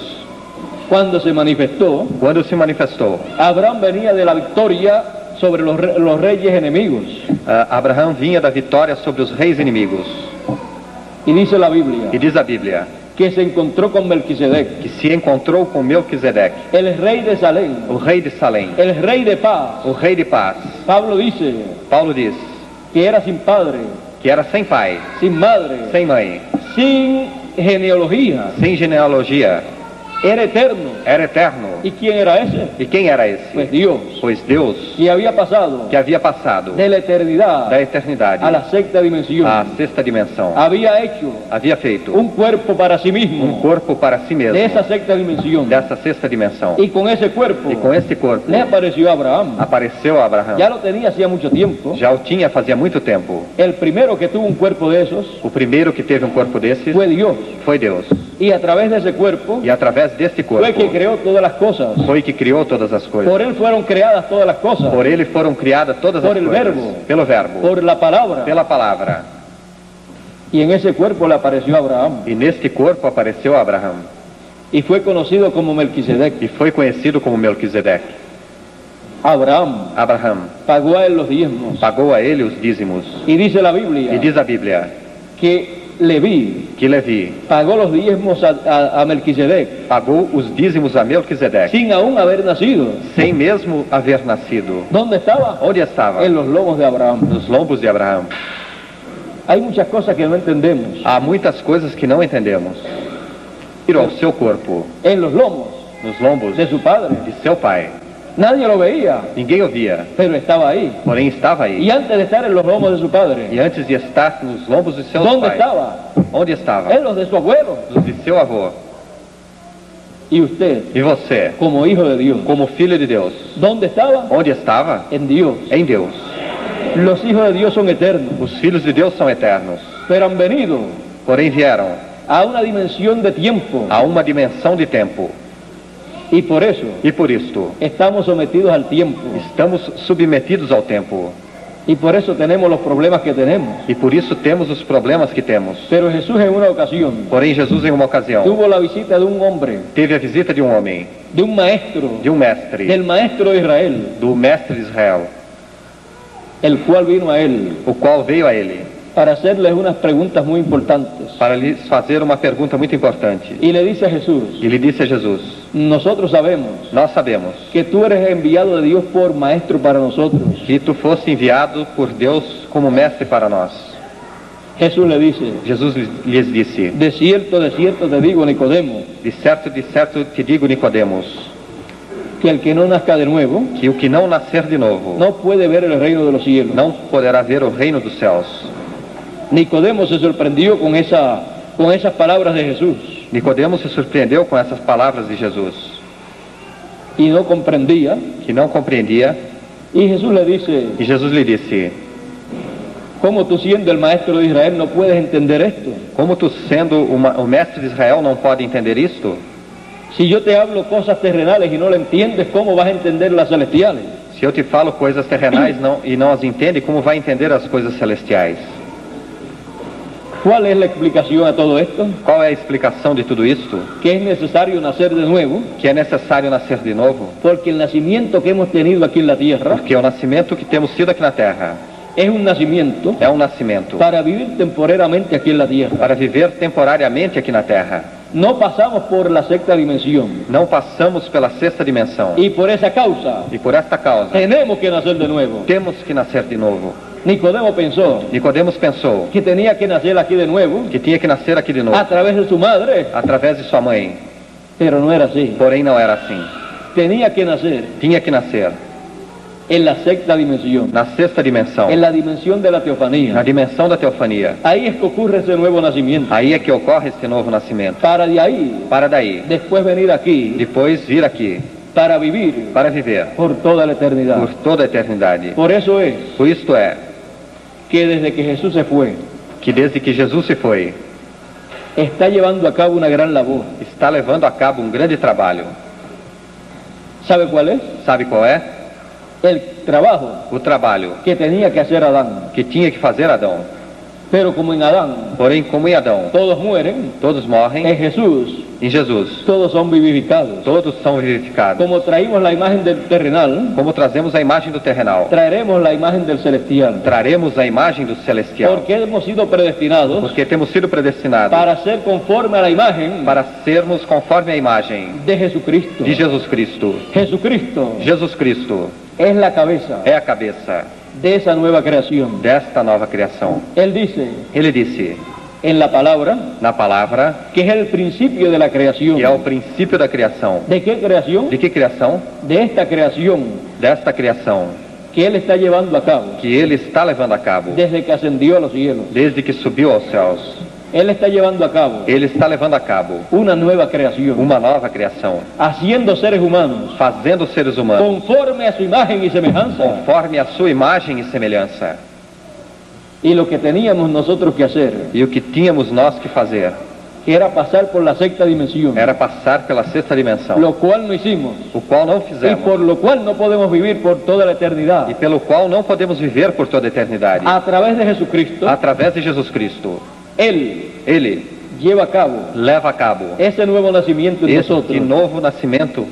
[SPEAKER 1] Cuando se manifestó,
[SPEAKER 2] Quando se manifestou,
[SPEAKER 1] Abraham venía de la victoria sobre los reyes enemigos.
[SPEAKER 2] Abraão vinha da vitória sobre os reis inimigos.
[SPEAKER 1] Y dice la Biblia
[SPEAKER 2] E diz a Bíblia
[SPEAKER 1] que se encontró con Melquisedec,
[SPEAKER 2] que se encontrou com Melquisedeque,
[SPEAKER 1] el rey de Salem,
[SPEAKER 2] o rei de Salém,
[SPEAKER 1] el rey de paz.
[SPEAKER 2] o rei de paz.
[SPEAKER 1] Pablo dice
[SPEAKER 2] Paulo diz
[SPEAKER 1] que era sin padre,
[SPEAKER 2] que era sem pai,
[SPEAKER 1] sin madre,
[SPEAKER 2] sem mãe,
[SPEAKER 1] sin genealogía,
[SPEAKER 2] sem genealogia,
[SPEAKER 1] era eterno.
[SPEAKER 2] era eterno.
[SPEAKER 1] ¿Y quién era ese?
[SPEAKER 2] E quem era esse?
[SPEAKER 1] Pues Dios,
[SPEAKER 2] Pois Deus,
[SPEAKER 1] que había pasado
[SPEAKER 2] que havia passado
[SPEAKER 1] de la eternidad
[SPEAKER 2] da eternidade
[SPEAKER 1] a la sexta dimensión,
[SPEAKER 2] à sexta dimensão,
[SPEAKER 1] había hecho
[SPEAKER 2] havia feito
[SPEAKER 1] un cuerpo para sí mismo
[SPEAKER 2] corpo para si mesmo,
[SPEAKER 1] de esa sexta dimensión,
[SPEAKER 2] dessa sexta dimensão.
[SPEAKER 1] y con ese cuerpo
[SPEAKER 2] E com esse corpo
[SPEAKER 1] le apareció a Abraham.
[SPEAKER 2] apareceu a Abraão.
[SPEAKER 1] Ya lo tenía hacía mucho tiempo.
[SPEAKER 2] Já o tinha fazia muito tempo.
[SPEAKER 1] El primero que tuvo un cuerpo de esos
[SPEAKER 2] O primeiro que teve um corpo desses
[SPEAKER 1] fue Dios,
[SPEAKER 2] foi Deus.
[SPEAKER 1] y a través de ese cuerpo
[SPEAKER 2] E através deste corpo
[SPEAKER 1] fue que creó todas las cosas.
[SPEAKER 2] foi que criou todas as coisas.
[SPEAKER 1] Por él fueron creadas todas las cosas,
[SPEAKER 2] Por ele foram criadas todas
[SPEAKER 1] Por
[SPEAKER 2] as
[SPEAKER 1] el
[SPEAKER 2] coisas.
[SPEAKER 1] verbo.
[SPEAKER 2] Pelo verbo.
[SPEAKER 1] por la palabra.
[SPEAKER 2] Pela palavra.
[SPEAKER 1] Y en ese cuerpo le apareció a Abraham,
[SPEAKER 2] E neste corpo apareceu Abraão.
[SPEAKER 1] y fue conocido como Melquisedec.
[SPEAKER 2] E foi conhecido como Melquisedeque.
[SPEAKER 1] Abraham pagó a él los diezmos.
[SPEAKER 2] pagou a ele os dízimos.
[SPEAKER 1] Y dice la Biblia
[SPEAKER 2] E diz a Bíblia
[SPEAKER 1] que Leví
[SPEAKER 2] que Levi
[SPEAKER 1] pagó los diezmos a Melquisedec
[SPEAKER 2] pagou os dízimos a Melquisedeque,
[SPEAKER 1] sin aún haber nacido.
[SPEAKER 2] sem mesmo haver nascido.
[SPEAKER 1] ¿Dónde estaba?
[SPEAKER 2] Onde estava?
[SPEAKER 1] En los lomos de Abraham.
[SPEAKER 2] Nos lombos de Abraão.
[SPEAKER 1] Hay muchas cosas que no entendemos.
[SPEAKER 2] Há muitas coisas que não entendemos. Tirou ao seu corpo,
[SPEAKER 1] En los lomos
[SPEAKER 2] nos lombos
[SPEAKER 1] de su padre.
[SPEAKER 2] de seu pai.
[SPEAKER 1] Nadie lo veía,
[SPEAKER 2] Ninguém o via,
[SPEAKER 1] pero estaba ahí.
[SPEAKER 2] porém estava
[SPEAKER 1] Y
[SPEAKER 2] aí.
[SPEAKER 1] antes de estar en los lomos de su padre,
[SPEAKER 2] E antes de estar nos lombos de seus
[SPEAKER 1] ¿dónde
[SPEAKER 2] pais,
[SPEAKER 1] estaba?
[SPEAKER 2] onde estava?
[SPEAKER 1] En los de su abuelo.
[SPEAKER 2] Nos de seu avô.
[SPEAKER 1] Y usted,
[SPEAKER 2] E você,
[SPEAKER 1] como hijo de Dios,
[SPEAKER 2] como filho de Deus,
[SPEAKER 1] ¿dónde estaba?
[SPEAKER 2] onde estava?
[SPEAKER 1] En Dios.
[SPEAKER 2] Em Deus.
[SPEAKER 1] Los hijos de Dios son eternos,
[SPEAKER 2] Os filhos de Deus são eternos,
[SPEAKER 1] pero han venido
[SPEAKER 2] porém vieram
[SPEAKER 1] a una dimensión de tiempo.
[SPEAKER 2] a uma dimensão de tempo.
[SPEAKER 1] Y por eso
[SPEAKER 2] E por isto,
[SPEAKER 1] estamos sometidos al tiempo.
[SPEAKER 2] estamos submetidos ao tempo.
[SPEAKER 1] Y por eso tenemos los problemas que tenemos.
[SPEAKER 2] E por isso temos os problemas que temos.
[SPEAKER 1] Pero Jesús en una ocasión
[SPEAKER 2] Porém, Jesus, em uma ocasião,
[SPEAKER 1] tuvo la visita de un hombre,
[SPEAKER 2] teve a visita de um homem,
[SPEAKER 1] de un maestro,
[SPEAKER 2] de um mestre,
[SPEAKER 1] del maestro de Israel,
[SPEAKER 2] do mestre de Israel,
[SPEAKER 1] el cual vino a él
[SPEAKER 2] o qual veio a ele
[SPEAKER 1] para hacerles unas preguntas muy importantes.
[SPEAKER 2] para lhe fazer uma pergunta muito importante.
[SPEAKER 1] Y le dice a Jesús:
[SPEAKER 2] E lhe disse a Jesus:
[SPEAKER 1] nosotros sabemos
[SPEAKER 2] nós sabemos
[SPEAKER 1] que tú eres enviado de Dios por maestro para nosotros.
[SPEAKER 2] que tu foste enviado por Deus como mestre para nós.
[SPEAKER 1] Jesús le dice:
[SPEAKER 2] Jesus lhes disse:
[SPEAKER 1] de cierto te digo, Nicodemo,
[SPEAKER 2] de certo te digo, Nicodemos,
[SPEAKER 1] que el que no nazca de nuevo
[SPEAKER 2] que o que não nascer de novo
[SPEAKER 1] no puede ver el reino de los cielos.
[SPEAKER 2] não poderá ver o reino dos céus.
[SPEAKER 1] Nicodemo se sorprendió con esas palabras de Jesús
[SPEAKER 2] Nicodemos se surpreendeu com essas palavras de Jesus,
[SPEAKER 1] y no comprendía.
[SPEAKER 2] que não compreendia,
[SPEAKER 1] Y Jesús le dice:
[SPEAKER 2] e Jesus lhe disse:
[SPEAKER 1] ¿cómo tú siendo el maestro de Israel no puedes entender esto?
[SPEAKER 2] como tu sendo o mestre de Israel não pode entender isto?
[SPEAKER 1] Si yo te hablo cosas terrenales y no lo entiendes, ¿cómo vas a entender las celestiales?
[SPEAKER 2] Se eu te falo coisas terrenais e não as entende, como vai entender as coisas celestiais?
[SPEAKER 1] ¿Cuál es la explicación a todo esto?
[SPEAKER 2] Qual é a explicação de tudo isto?
[SPEAKER 1] Que es necesario nacer de nuevo,
[SPEAKER 2] Que é necessário nascer de novo,
[SPEAKER 1] porque el nacimiento que hemos tenido aquí en la tierra
[SPEAKER 2] porque o nascimento que temos tido aqui na terra
[SPEAKER 1] es un nacimiento
[SPEAKER 2] é um nascimento
[SPEAKER 1] para vivir temporeramente aquí en la tierra.
[SPEAKER 2] para viver temporariamente aqui na terra.
[SPEAKER 1] No pasamos por la sexta dimensión,
[SPEAKER 2] Não passamos pela sexta dimensão,
[SPEAKER 1] y por esa causa
[SPEAKER 2] e por esta causa
[SPEAKER 1] tenemos que nacer de nuevo.
[SPEAKER 2] temos que nascer de novo.
[SPEAKER 1] Nicodemo pensó
[SPEAKER 2] Nicodemos pensou
[SPEAKER 1] que tenía que nacer aquí de nuevo
[SPEAKER 2] que tinha que nascer aqui de novo
[SPEAKER 1] a través de su madre,
[SPEAKER 2] através de sua mãe,
[SPEAKER 1] pero no era así.
[SPEAKER 2] porém não era assim.
[SPEAKER 1] Tenía que nacer
[SPEAKER 2] Tinha que nascer
[SPEAKER 1] en la sexta dimensión,
[SPEAKER 2] na sexta dimensão,
[SPEAKER 1] en la dimensión de la
[SPEAKER 2] na
[SPEAKER 1] teofanía.
[SPEAKER 2] dimensão da teofania.
[SPEAKER 1] Ahí es que ocurre ese nuevo nacimiento.
[SPEAKER 2] Aí é que ocorre esse novo nascimento.
[SPEAKER 1] Para de ahí,
[SPEAKER 2] Para daí,
[SPEAKER 1] después venir aquí,
[SPEAKER 2] depois vir aqui
[SPEAKER 1] para vivir
[SPEAKER 2] para viver
[SPEAKER 1] por toda la eternidad.
[SPEAKER 2] por toda a eternidade.
[SPEAKER 1] Por eso es
[SPEAKER 2] Por isto é
[SPEAKER 1] que desde que Jesús se fue,
[SPEAKER 2] que desde que Jesus se foi,
[SPEAKER 1] está llevando a cabo una gran labor.
[SPEAKER 2] está levando a cabo um grande trabalho.
[SPEAKER 1] ¿Sabe cuál es?
[SPEAKER 2] Sabe qual é?
[SPEAKER 1] El trabajo
[SPEAKER 2] O trabalho
[SPEAKER 1] que tenía que hacer Adán.
[SPEAKER 2] que tinha que fazer Adão.
[SPEAKER 1] Pero como en Adán
[SPEAKER 2] Porém, como em Adão
[SPEAKER 1] todos mueren,
[SPEAKER 2] todos
[SPEAKER 1] en
[SPEAKER 2] morrem,
[SPEAKER 1] Jesús
[SPEAKER 2] em Jesus
[SPEAKER 1] todos son vivificados.
[SPEAKER 2] todos são vivificados.
[SPEAKER 1] Como traímos la imagen del terrenal,
[SPEAKER 2] Como trazemos a imagem do terrenal,
[SPEAKER 1] traeremos la imagen del celestial.
[SPEAKER 2] traremos a imagem do celestial.
[SPEAKER 1] Porque hemos sido predestinados
[SPEAKER 2] Porque temos sido predestinados
[SPEAKER 1] para ser conforme a la imagen
[SPEAKER 2] para sermos conforme a imagem
[SPEAKER 1] de Jesucristo.
[SPEAKER 2] de Jesus Cristo.
[SPEAKER 1] Jesucristo
[SPEAKER 2] Jesus Cristo
[SPEAKER 1] es la cabeza
[SPEAKER 2] é a cabeça
[SPEAKER 1] de esa nueva creación.
[SPEAKER 2] desta nova criação.
[SPEAKER 1] Él dice
[SPEAKER 2] Ele disse
[SPEAKER 1] en la palabra
[SPEAKER 2] na palavra
[SPEAKER 1] que es el principio de la creación.
[SPEAKER 2] que é o princípio da criação.
[SPEAKER 1] ¿De qué creación?
[SPEAKER 2] De que criação?
[SPEAKER 1] De esta creación
[SPEAKER 2] Desta criação
[SPEAKER 1] que Él está llevando a cabo
[SPEAKER 2] que Ele está levando a cabo
[SPEAKER 1] desde que ascendió a los cielos.
[SPEAKER 2] desde que subiu aos céus.
[SPEAKER 1] Él está llevando a cabo
[SPEAKER 2] Ele está levando a cabo
[SPEAKER 1] una nueva creación,
[SPEAKER 2] uma nova criação,
[SPEAKER 1] haciendo seres humanos
[SPEAKER 2] fazendo seres humanos
[SPEAKER 1] conforme a su imagen y semejanza.
[SPEAKER 2] conforme a sua imagem e semelhança.
[SPEAKER 1] Y lo que teníamos nosotros que hacer
[SPEAKER 2] E o que tínhamos nós que fazer
[SPEAKER 1] era pasar por la sexta dimensión,
[SPEAKER 2] era passar pela sexta dimensão,
[SPEAKER 1] lo cual no hicimos,
[SPEAKER 2] o qual não
[SPEAKER 1] y
[SPEAKER 2] fizemos,
[SPEAKER 1] por lo cual no podemos vivir por toda la eternidad.
[SPEAKER 2] e pelo qual não podemos viver por toda a eternidade.
[SPEAKER 1] A través de Jesucristo,
[SPEAKER 2] Através de Jesus Cristo,
[SPEAKER 1] Él
[SPEAKER 2] Ele
[SPEAKER 1] lleva a cabo
[SPEAKER 2] leva a cabo
[SPEAKER 1] esse nuevo nacimiento en
[SPEAKER 2] esse
[SPEAKER 1] nosotros.
[SPEAKER 2] novo nascimento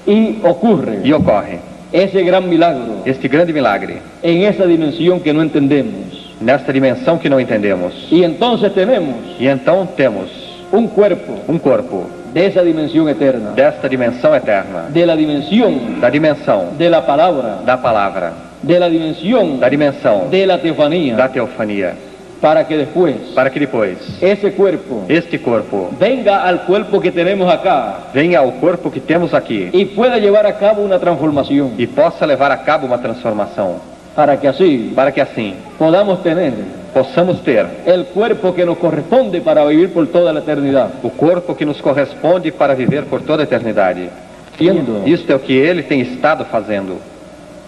[SPEAKER 1] Y ocurre
[SPEAKER 2] E ocorre
[SPEAKER 1] ese gran milagro
[SPEAKER 2] este grande milagre
[SPEAKER 1] en esa dimensión que no entendemos.
[SPEAKER 2] nesta dimensão que não entendemos.
[SPEAKER 1] Y entonces tenemos
[SPEAKER 2] E então temos
[SPEAKER 1] un cuerpo
[SPEAKER 2] corpo
[SPEAKER 1] de esa dimensión eterna,
[SPEAKER 2] desta dimensão eterna,
[SPEAKER 1] de la dimensión
[SPEAKER 2] da dimensão
[SPEAKER 1] de la palabra,
[SPEAKER 2] da palavra,
[SPEAKER 1] de la dimensión
[SPEAKER 2] da dimensão
[SPEAKER 1] de la teofanía,
[SPEAKER 2] da teofania,
[SPEAKER 1] para que después
[SPEAKER 2] para que depois
[SPEAKER 1] ese cuerpo
[SPEAKER 2] este corpo
[SPEAKER 1] venga al cuerpo que tenemos acá
[SPEAKER 2] venha ao corpo que temos aqui
[SPEAKER 1] y pueda llevar a cabo una transformación,
[SPEAKER 2] e possa levar a cabo uma transformação,
[SPEAKER 1] para que así
[SPEAKER 2] para que assim
[SPEAKER 1] podamos tener
[SPEAKER 2] possamos ter
[SPEAKER 1] el cuerpo que nos corresponde para vivir por toda la eternidad.
[SPEAKER 2] o corpo que nos corresponde para viver por toda a eternidade.
[SPEAKER 1] Siendo
[SPEAKER 2] Isto é o que ele tem estado fazendo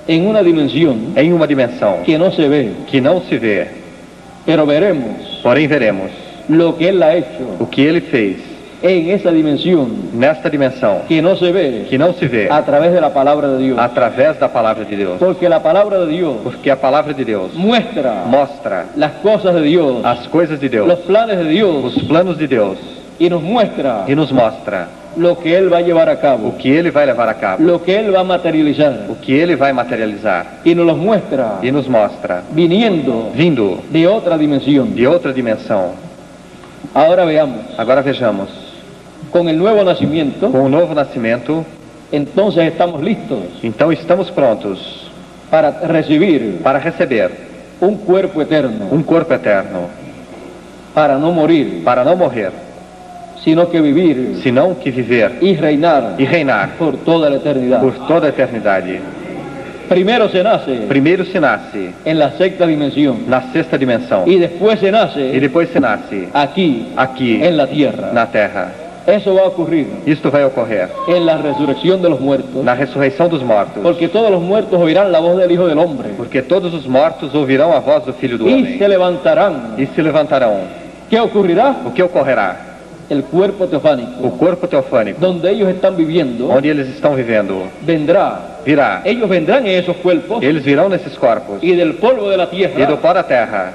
[SPEAKER 1] en una dimensión
[SPEAKER 2] em uma dimensão
[SPEAKER 1] que no se ve,
[SPEAKER 2] que não se vê,
[SPEAKER 1] pero veremos
[SPEAKER 2] porém veremos
[SPEAKER 1] lo que Él ha hecho
[SPEAKER 2] o que ele fez
[SPEAKER 1] en esa dimensión
[SPEAKER 2] nesta dimensão
[SPEAKER 1] que no se ve
[SPEAKER 2] que não se vê
[SPEAKER 1] a través de la palabra de Dios.
[SPEAKER 2] através da palavra de Deus.
[SPEAKER 1] Porque la palabra de Dios
[SPEAKER 2] Porque a palavra de Deus
[SPEAKER 1] muestra
[SPEAKER 2] mostra
[SPEAKER 1] las cosas de Dios,
[SPEAKER 2] as coisas de
[SPEAKER 1] los
[SPEAKER 2] Deus,
[SPEAKER 1] planes de Dios,
[SPEAKER 2] os planos de Deus,
[SPEAKER 1] y nos muestra
[SPEAKER 2] e nos mostra
[SPEAKER 1] lo que Él va a llevar a
[SPEAKER 2] o
[SPEAKER 1] cabo,
[SPEAKER 2] que ele vai levar a cabo,
[SPEAKER 1] lo que Él va a materializar,
[SPEAKER 2] o que ele vai materializar,
[SPEAKER 1] y nos los muestra
[SPEAKER 2] e nos mostra
[SPEAKER 1] viniendo
[SPEAKER 2] vindo
[SPEAKER 1] de otra dimensión.
[SPEAKER 2] de outra dimensão.
[SPEAKER 1] Ahora veamos,
[SPEAKER 2] Agora vejamos,
[SPEAKER 1] con el nuevo nacimiento,
[SPEAKER 2] com o novo nascimento,
[SPEAKER 1] entonces estamos listos
[SPEAKER 2] então estamos prontos
[SPEAKER 1] para recibir
[SPEAKER 2] para receber
[SPEAKER 1] un cuerpo eterno,
[SPEAKER 2] corpo eterno,
[SPEAKER 1] para no morir,
[SPEAKER 2] para não morrer,
[SPEAKER 1] sino que vivir
[SPEAKER 2] senão que viver
[SPEAKER 1] y reinar
[SPEAKER 2] e reinar
[SPEAKER 1] por toda la eternidad.
[SPEAKER 2] por toda a eternidade.
[SPEAKER 1] Primero se nace
[SPEAKER 2] Primeiro se nasce
[SPEAKER 1] en la sexta dimensión
[SPEAKER 2] na sexta dimensão
[SPEAKER 1] y después se
[SPEAKER 2] e
[SPEAKER 1] nace
[SPEAKER 2] depois se nasce
[SPEAKER 1] aquí,
[SPEAKER 2] aqui
[SPEAKER 1] en la tierra.
[SPEAKER 2] na terra.
[SPEAKER 1] Eso va a ocurrir
[SPEAKER 2] Isto vai ocorrer
[SPEAKER 1] en la resurrección de los muertos,
[SPEAKER 2] na ressurreição dos mortos,
[SPEAKER 1] porque todos los muertos oirán la voz del Hijo del Hombre
[SPEAKER 2] porque todos os mortos ouvirão a voz do Filho do
[SPEAKER 1] y
[SPEAKER 2] Homem
[SPEAKER 1] se levantarán.
[SPEAKER 2] e se levantarão.
[SPEAKER 1] ¿Qué ocurrirá?
[SPEAKER 2] O que ocorrerá?
[SPEAKER 1] El cuerpo
[SPEAKER 2] O
[SPEAKER 1] teofánico,
[SPEAKER 2] corpo teofânico,
[SPEAKER 1] donde ellos están viviendo,
[SPEAKER 2] onde eles estão vivendo,
[SPEAKER 1] vendrá.
[SPEAKER 2] virá.
[SPEAKER 1] Ellos vendrán en esos cuerpos
[SPEAKER 2] Eles virão nesses corpos
[SPEAKER 1] y del polvo de la
[SPEAKER 2] e do
[SPEAKER 1] tierra
[SPEAKER 2] pó da terra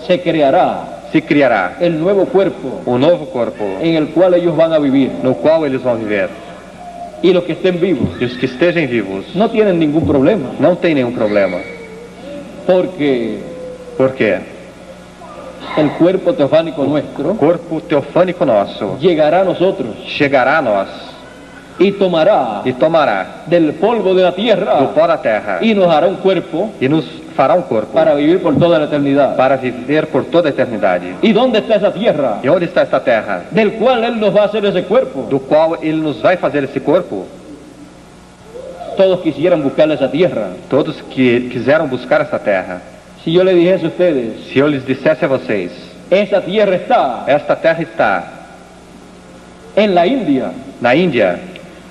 [SPEAKER 1] se creará
[SPEAKER 2] se criará
[SPEAKER 1] el nuevo cuerpo
[SPEAKER 2] um novo corpo,
[SPEAKER 1] en el cual ellos van a vivir.
[SPEAKER 2] no qual eles vão viver.
[SPEAKER 1] Y los que estén vivos
[SPEAKER 2] E os que estejam vivos
[SPEAKER 1] no tienen ningún problema,
[SPEAKER 2] não tem nenhum problema.
[SPEAKER 1] porque
[SPEAKER 2] Por quê?
[SPEAKER 1] el cuerpo teofánico nuestro
[SPEAKER 2] O corpo teofânico nosso
[SPEAKER 1] llegará a nosotros
[SPEAKER 2] chegará a nós
[SPEAKER 1] y tomará
[SPEAKER 2] e tomará
[SPEAKER 1] del polvo de la
[SPEAKER 2] do
[SPEAKER 1] tierra
[SPEAKER 2] pó da terra
[SPEAKER 1] y nos hará un cuerpo
[SPEAKER 2] e nos fará um corpo
[SPEAKER 1] para vivir por toda la eternidad.
[SPEAKER 2] para viver por toda a eternidade.
[SPEAKER 1] ¿Y dónde está esa tierra
[SPEAKER 2] E onde está esta terra?
[SPEAKER 1] del cual Él nos va a hacer ese cuerpo?
[SPEAKER 2] Do qual ele nos vai fazer esse corpo?
[SPEAKER 1] Todos quisieran buscar esa tierra.
[SPEAKER 2] Todos que quiseram buscar essa terra.
[SPEAKER 1] Si yo le dijese a ustedes,
[SPEAKER 2] Se eu lhes dissesse a vocês,
[SPEAKER 1] esa tierra está
[SPEAKER 2] esta terra está
[SPEAKER 1] en la India,
[SPEAKER 2] na Índia,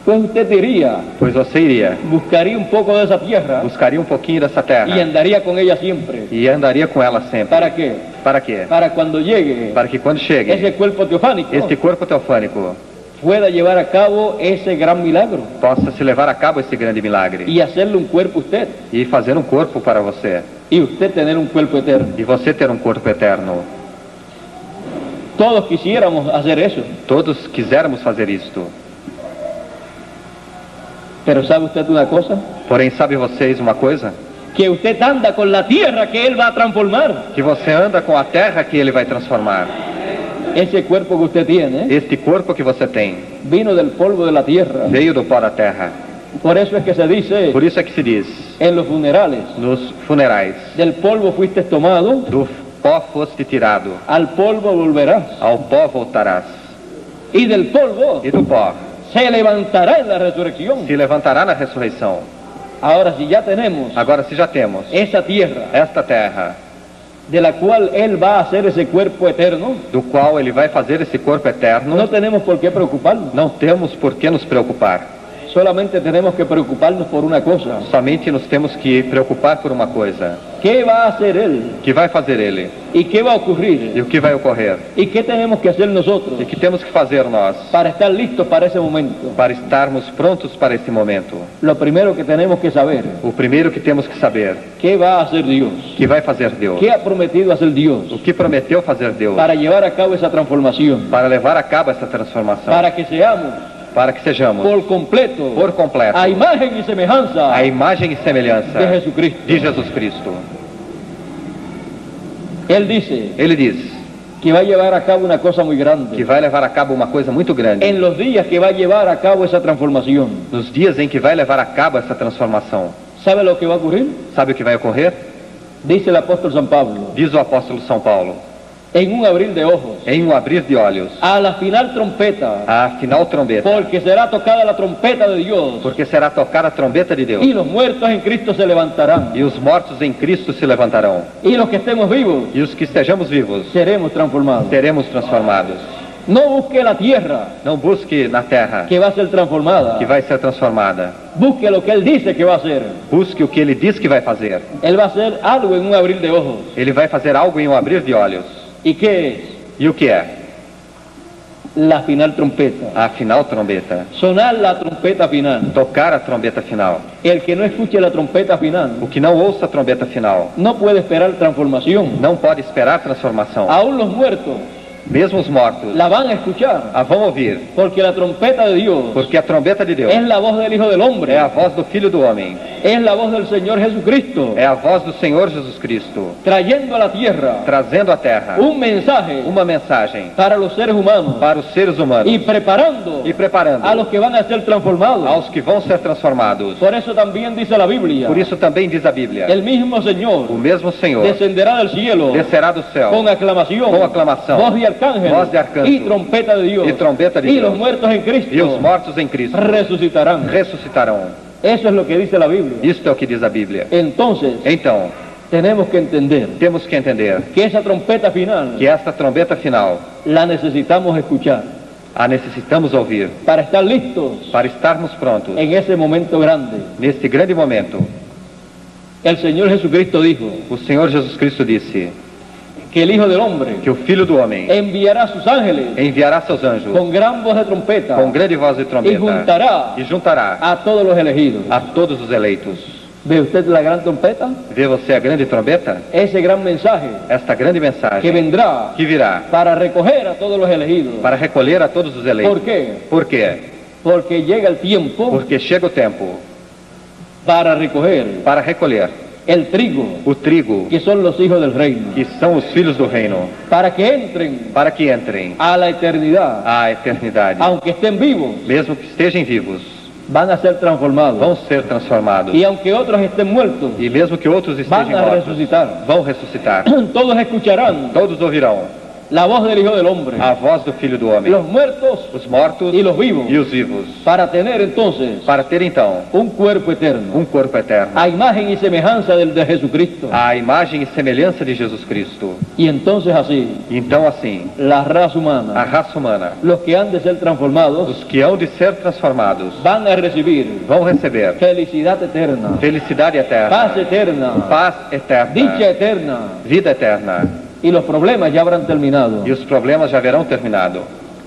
[SPEAKER 1] pues usted diría,
[SPEAKER 2] pois você iria,
[SPEAKER 1] buscaría un poco de esa tierra
[SPEAKER 2] buscaria um pouquinho dessa
[SPEAKER 1] y
[SPEAKER 2] terra
[SPEAKER 1] andaría con ella siempre.
[SPEAKER 2] e andaria com ela sempre.
[SPEAKER 1] ¿Para qué?
[SPEAKER 2] Para quê?
[SPEAKER 1] Para cuando llegue
[SPEAKER 2] Para que quando chegue
[SPEAKER 1] ese cuerpo teofánico
[SPEAKER 2] este corpo teofânico
[SPEAKER 1] pueda llevar a cabo ese gran milagro
[SPEAKER 2] possa se levar a cabo esse grande milagre
[SPEAKER 1] y hacerle un cuerpo a usted
[SPEAKER 2] e fazer um corpo para você
[SPEAKER 1] y usted tener un cuerpo eterno.
[SPEAKER 2] e você ter um corpo eterno.
[SPEAKER 1] Todos quisiéramos hacer eso,
[SPEAKER 2] Todos quisermos fazer isto.
[SPEAKER 1] pero ¿sabe usted una cosa?
[SPEAKER 2] Porém, sabe vocês uma coisa?
[SPEAKER 1] Que usted anda con la tierra que Él va a transformar.
[SPEAKER 2] Que você anda com a terra que ele vai transformar.
[SPEAKER 1] Ese cuerpo que usted tiene
[SPEAKER 2] Este corpo que você tem
[SPEAKER 1] vino del polvo de la tierra.
[SPEAKER 2] veio do pó da terra.
[SPEAKER 1] Por eso es que se dice
[SPEAKER 2] Por isso é que se diz
[SPEAKER 1] en los funerales,
[SPEAKER 2] nos funerais:
[SPEAKER 1] del polvo fuiste tomado,
[SPEAKER 2] do pó foste tirado,
[SPEAKER 1] al polvo volverás,
[SPEAKER 2] ao pó voltarás,
[SPEAKER 1] y del polvo
[SPEAKER 2] e do pó
[SPEAKER 1] se levantará en la resurrección.
[SPEAKER 2] se levantará na ressurreição.
[SPEAKER 1] Ahora, si ya tenemos
[SPEAKER 2] Agora, se já temos
[SPEAKER 1] esa tierra
[SPEAKER 2] esta terra,
[SPEAKER 1] de la cual Él va a hacer ese cuerpo eterno,
[SPEAKER 2] do qual ele vai fazer esse corpo eterno,
[SPEAKER 1] no tenemos por qué preocuparnos.
[SPEAKER 2] não temos por que nos preocupar.
[SPEAKER 1] Solamente tenemos que preocuparnos por una cosa.
[SPEAKER 2] Somente nos temos que preocupar por uma coisa:
[SPEAKER 1] ¿Qué va a hacer Él?
[SPEAKER 2] o que vai fazer ele
[SPEAKER 1] ¿Y qué va a
[SPEAKER 2] e
[SPEAKER 1] ocurrir?
[SPEAKER 2] o que vai ocorrer.
[SPEAKER 1] ¿Y qué tenemos que hacer nosotros
[SPEAKER 2] E que temos que fazer nós
[SPEAKER 1] para estar listos para ese momento?
[SPEAKER 2] para estarmos prontos para esse momento.
[SPEAKER 1] Lo primero que tenemos que saber,
[SPEAKER 2] O primeiro que temos que saber:
[SPEAKER 1] ¿qué va a hacer Dios?
[SPEAKER 2] o que vai fazer Deus.
[SPEAKER 1] ¿Qué ha prometido hacer Dios
[SPEAKER 2] O que prometeu fazer Deus
[SPEAKER 1] para llevar a cabo esa transformación?
[SPEAKER 2] para levar a cabo essa transformação.
[SPEAKER 1] Para que seamos
[SPEAKER 2] para que sejamos
[SPEAKER 1] por completo
[SPEAKER 2] por completo
[SPEAKER 1] a imagen y semejanza
[SPEAKER 2] a imagem e semelhança
[SPEAKER 1] de Jesucristo.
[SPEAKER 2] de Jesus Cristo.
[SPEAKER 1] Él dice
[SPEAKER 2] Ele diz
[SPEAKER 1] que va a llevar a cabo una cosa muy grande
[SPEAKER 2] que vai levar a cabo uma coisa muito grande
[SPEAKER 1] en los días que va a llevar a cabo esa transformación.
[SPEAKER 2] nos dias em que vai levar a cabo essa transformação.
[SPEAKER 1] ¿Sabe lo que va a ocurrir?
[SPEAKER 2] Sabe o que vai ocorrer?
[SPEAKER 1] Dice el apóstol San Pablo,
[SPEAKER 2] Diz o apóstolo São Paulo,
[SPEAKER 1] en un abrir de ojos,
[SPEAKER 2] em um abrir de olhos,
[SPEAKER 1] a la final trompeta,
[SPEAKER 2] a final trombeta,
[SPEAKER 1] porque será tocada la trompeta de Dios,
[SPEAKER 2] porque será tocada a trombeta de Deus,
[SPEAKER 1] y los muertos en Cristo se levantarán,
[SPEAKER 2] e os mortos em Cristo se levantarão,
[SPEAKER 1] y los que estemos vivos
[SPEAKER 2] e os que estejamos vivos
[SPEAKER 1] seremos transformados.
[SPEAKER 2] seremos transformados.
[SPEAKER 1] No busque la tierra
[SPEAKER 2] Não busque na terra
[SPEAKER 1] que va a ser transformada,
[SPEAKER 2] que vai ser transformada.
[SPEAKER 1] busque lo que Él dice que va a hacer.
[SPEAKER 2] Busque o que ele diz que vai fazer.
[SPEAKER 1] Él va a hacer algo en un abrir de ojos.
[SPEAKER 2] Ele vai fazer algo em um abrir de olhos.
[SPEAKER 1] ¿Y qué es?
[SPEAKER 2] E o que é?
[SPEAKER 1] La final trompeta.
[SPEAKER 2] A final trombeta.
[SPEAKER 1] Sonar la trompeta final.
[SPEAKER 2] Tocar a trombeta final.
[SPEAKER 1] El que no escuche la trompeta final
[SPEAKER 2] O que não ouça a trombeta final
[SPEAKER 1] no puede esperar transformación.
[SPEAKER 2] não pode esperar transformação.
[SPEAKER 1] Aún los muertos
[SPEAKER 2] Mesmo os mortos
[SPEAKER 1] la van a escuchar,
[SPEAKER 2] a vão ouvir,
[SPEAKER 1] porque la trompeta de Dios
[SPEAKER 2] porque a trombeta de Deus
[SPEAKER 1] es la voz del Hijo del Hombre,
[SPEAKER 2] é a voz do Filho do Homem,
[SPEAKER 1] es la voz del Señor Jesucristo,
[SPEAKER 2] é a voz do Senhor Jesus Cristo,
[SPEAKER 1] trayendo a la tierra
[SPEAKER 2] trazendo à terra
[SPEAKER 1] un mensaje
[SPEAKER 2] uma mensagem
[SPEAKER 1] para los seres humanos
[SPEAKER 2] para os seres humanos
[SPEAKER 1] y preparando
[SPEAKER 2] e preparando
[SPEAKER 1] a los que van a ser transformados.
[SPEAKER 2] aos que vão ser transformados.
[SPEAKER 1] Por eso también dice la Biblia,
[SPEAKER 2] Por isso também diz a Bíblia,
[SPEAKER 1] el mismo Señor
[SPEAKER 2] o mesmo Senhor
[SPEAKER 1] descenderá del cielo
[SPEAKER 2] descerá do céu
[SPEAKER 1] con aclamación,
[SPEAKER 2] com aclamação,
[SPEAKER 1] voz de arcángel,
[SPEAKER 2] voz de arcanjo,
[SPEAKER 1] y trompeta de Dios,
[SPEAKER 2] e trombeta de
[SPEAKER 1] y
[SPEAKER 2] Deus,
[SPEAKER 1] los muertos en Cristo
[SPEAKER 2] e os mortos em Cristo
[SPEAKER 1] resucitarán.
[SPEAKER 2] ressuscitarão.
[SPEAKER 1] Eso es lo que dice la Biblia.
[SPEAKER 2] Isto é o que diz a Bíblia.
[SPEAKER 1] Entonces,
[SPEAKER 2] Então,
[SPEAKER 1] tenemos que entender
[SPEAKER 2] temos que entender
[SPEAKER 1] que esa trompeta final
[SPEAKER 2] que esta trombeta final
[SPEAKER 1] la necesitamos escuchar
[SPEAKER 2] a necessitamos ouvir
[SPEAKER 1] para estar listos
[SPEAKER 2] para estarmos prontos
[SPEAKER 1] en ese momento grande.
[SPEAKER 2] neste grande momento.
[SPEAKER 1] El Señor Jesucristo dijo
[SPEAKER 2] O Senhor Jesus Cristo disse
[SPEAKER 1] que el Hijo del Hombre
[SPEAKER 2] que o Filho do Homem
[SPEAKER 1] enviará a sus ángeles
[SPEAKER 2] enviará seus anjos
[SPEAKER 1] con gran voz de trompeta
[SPEAKER 2] com grande voz de
[SPEAKER 1] y
[SPEAKER 2] trombeta
[SPEAKER 1] juntará
[SPEAKER 2] e juntará
[SPEAKER 1] a todos los elegidos.
[SPEAKER 2] a todos os eleitos.
[SPEAKER 1] ¿Ve usted la gran trompeta?
[SPEAKER 2] Vê você a grande trombeta?
[SPEAKER 1] Ese gran mensaje
[SPEAKER 2] Esta grande
[SPEAKER 1] que
[SPEAKER 2] mensagem
[SPEAKER 1] vendrá
[SPEAKER 2] que virá
[SPEAKER 1] para recoger a todos los elegidos.
[SPEAKER 2] para recolher a todos os eleitos.
[SPEAKER 1] ¿Por quê?
[SPEAKER 2] Por quê?
[SPEAKER 1] Porque llega el tiempo
[SPEAKER 2] Porque chega o tempo
[SPEAKER 1] para recoger
[SPEAKER 2] para recolher
[SPEAKER 1] el trigo,
[SPEAKER 2] o trigo,
[SPEAKER 1] que son los hijos del reino,
[SPEAKER 2] que são os filhos do reino,
[SPEAKER 1] para que entren
[SPEAKER 2] para que entrem
[SPEAKER 1] a la eternidad.
[SPEAKER 2] à eternidade.
[SPEAKER 1] Aunque estén vivos,
[SPEAKER 2] Mesmo que estejam vivos,
[SPEAKER 1] van a ser transformados.
[SPEAKER 2] vão ser transformados.
[SPEAKER 1] Y aunque otros estén muertos,
[SPEAKER 2] E mesmo que outros
[SPEAKER 1] van
[SPEAKER 2] estejam
[SPEAKER 1] a
[SPEAKER 2] mortos,
[SPEAKER 1] resucitar.
[SPEAKER 2] vão ressuscitar.
[SPEAKER 1] Todos escucharán
[SPEAKER 2] Todos ouvirão
[SPEAKER 1] la voz del Hijo del Hombre,
[SPEAKER 2] a voz do Filho do Homem,
[SPEAKER 1] los muertos
[SPEAKER 2] os mortos
[SPEAKER 1] y los vivos,
[SPEAKER 2] e os vivos,
[SPEAKER 1] para tener entonces
[SPEAKER 2] para ter então
[SPEAKER 1] un cuerpo eterno,
[SPEAKER 2] corpo eterno,
[SPEAKER 1] a imagen y semejanza del de Jesucristo.
[SPEAKER 2] a imagem e semelhança de Jesus Cristo.
[SPEAKER 1] Y entonces así,
[SPEAKER 2] E então assim,
[SPEAKER 1] la raza
[SPEAKER 2] a
[SPEAKER 1] humana,
[SPEAKER 2] raça humana,
[SPEAKER 1] los que han de ser transformados,
[SPEAKER 2] os que hão de ser transformados,
[SPEAKER 1] van a recibir
[SPEAKER 2] vão receber
[SPEAKER 1] felicidad eterna,
[SPEAKER 2] felicidade eterna,
[SPEAKER 1] paz eterna,
[SPEAKER 2] paz eterna,
[SPEAKER 1] dicha eterna,
[SPEAKER 2] vida eterna,
[SPEAKER 1] y los problemas ya habrán terminado.
[SPEAKER 2] e os problemas já haverão terminado.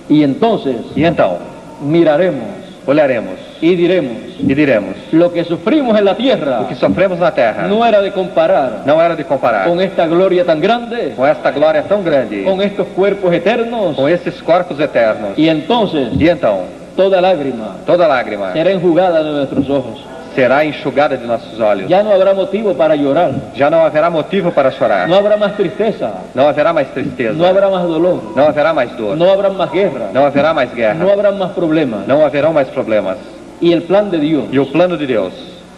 [SPEAKER 1] Y entonces
[SPEAKER 2] E então,
[SPEAKER 1] miraremos
[SPEAKER 2] olharemos
[SPEAKER 1] y diremos,
[SPEAKER 2] e diremos,
[SPEAKER 1] lo que sufrimos en la tierra
[SPEAKER 2] o que sofremos na terra
[SPEAKER 1] no era de comparar
[SPEAKER 2] não era de comparar
[SPEAKER 1] con esta gloria tan grande,
[SPEAKER 2] com esta glória tão grande,
[SPEAKER 1] con estos cuerpos eternos.
[SPEAKER 2] com esses corpos eternos.
[SPEAKER 1] Y entonces
[SPEAKER 2] E então,
[SPEAKER 1] toda lágrima
[SPEAKER 2] toda lágrima
[SPEAKER 1] será enjugada de nuestros ojos.
[SPEAKER 2] será enxugada de nossos olhos.
[SPEAKER 1] Ya no habrá motivo para llorar,
[SPEAKER 2] Já não haverá motivo para chorar.
[SPEAKER 1] no habrá más tristeza,
[SPEAKER 2] Não haverá mais tristeza.
[SPEAKER 1] no habrá más dolor,
[SPEAKER 2] Não haverá mais dor.
[SPEAKER 1] no habrá más guerra,
[SPEAKER 2] Não haverá mais guerra.
[SPEAKER 1] no habrá más problemas.
[SPEAKER 2] Não haverão mais problemas.
[SPEAKER 1] Y el plan de Dios
[SPEAKER 2] E o plano de Deus,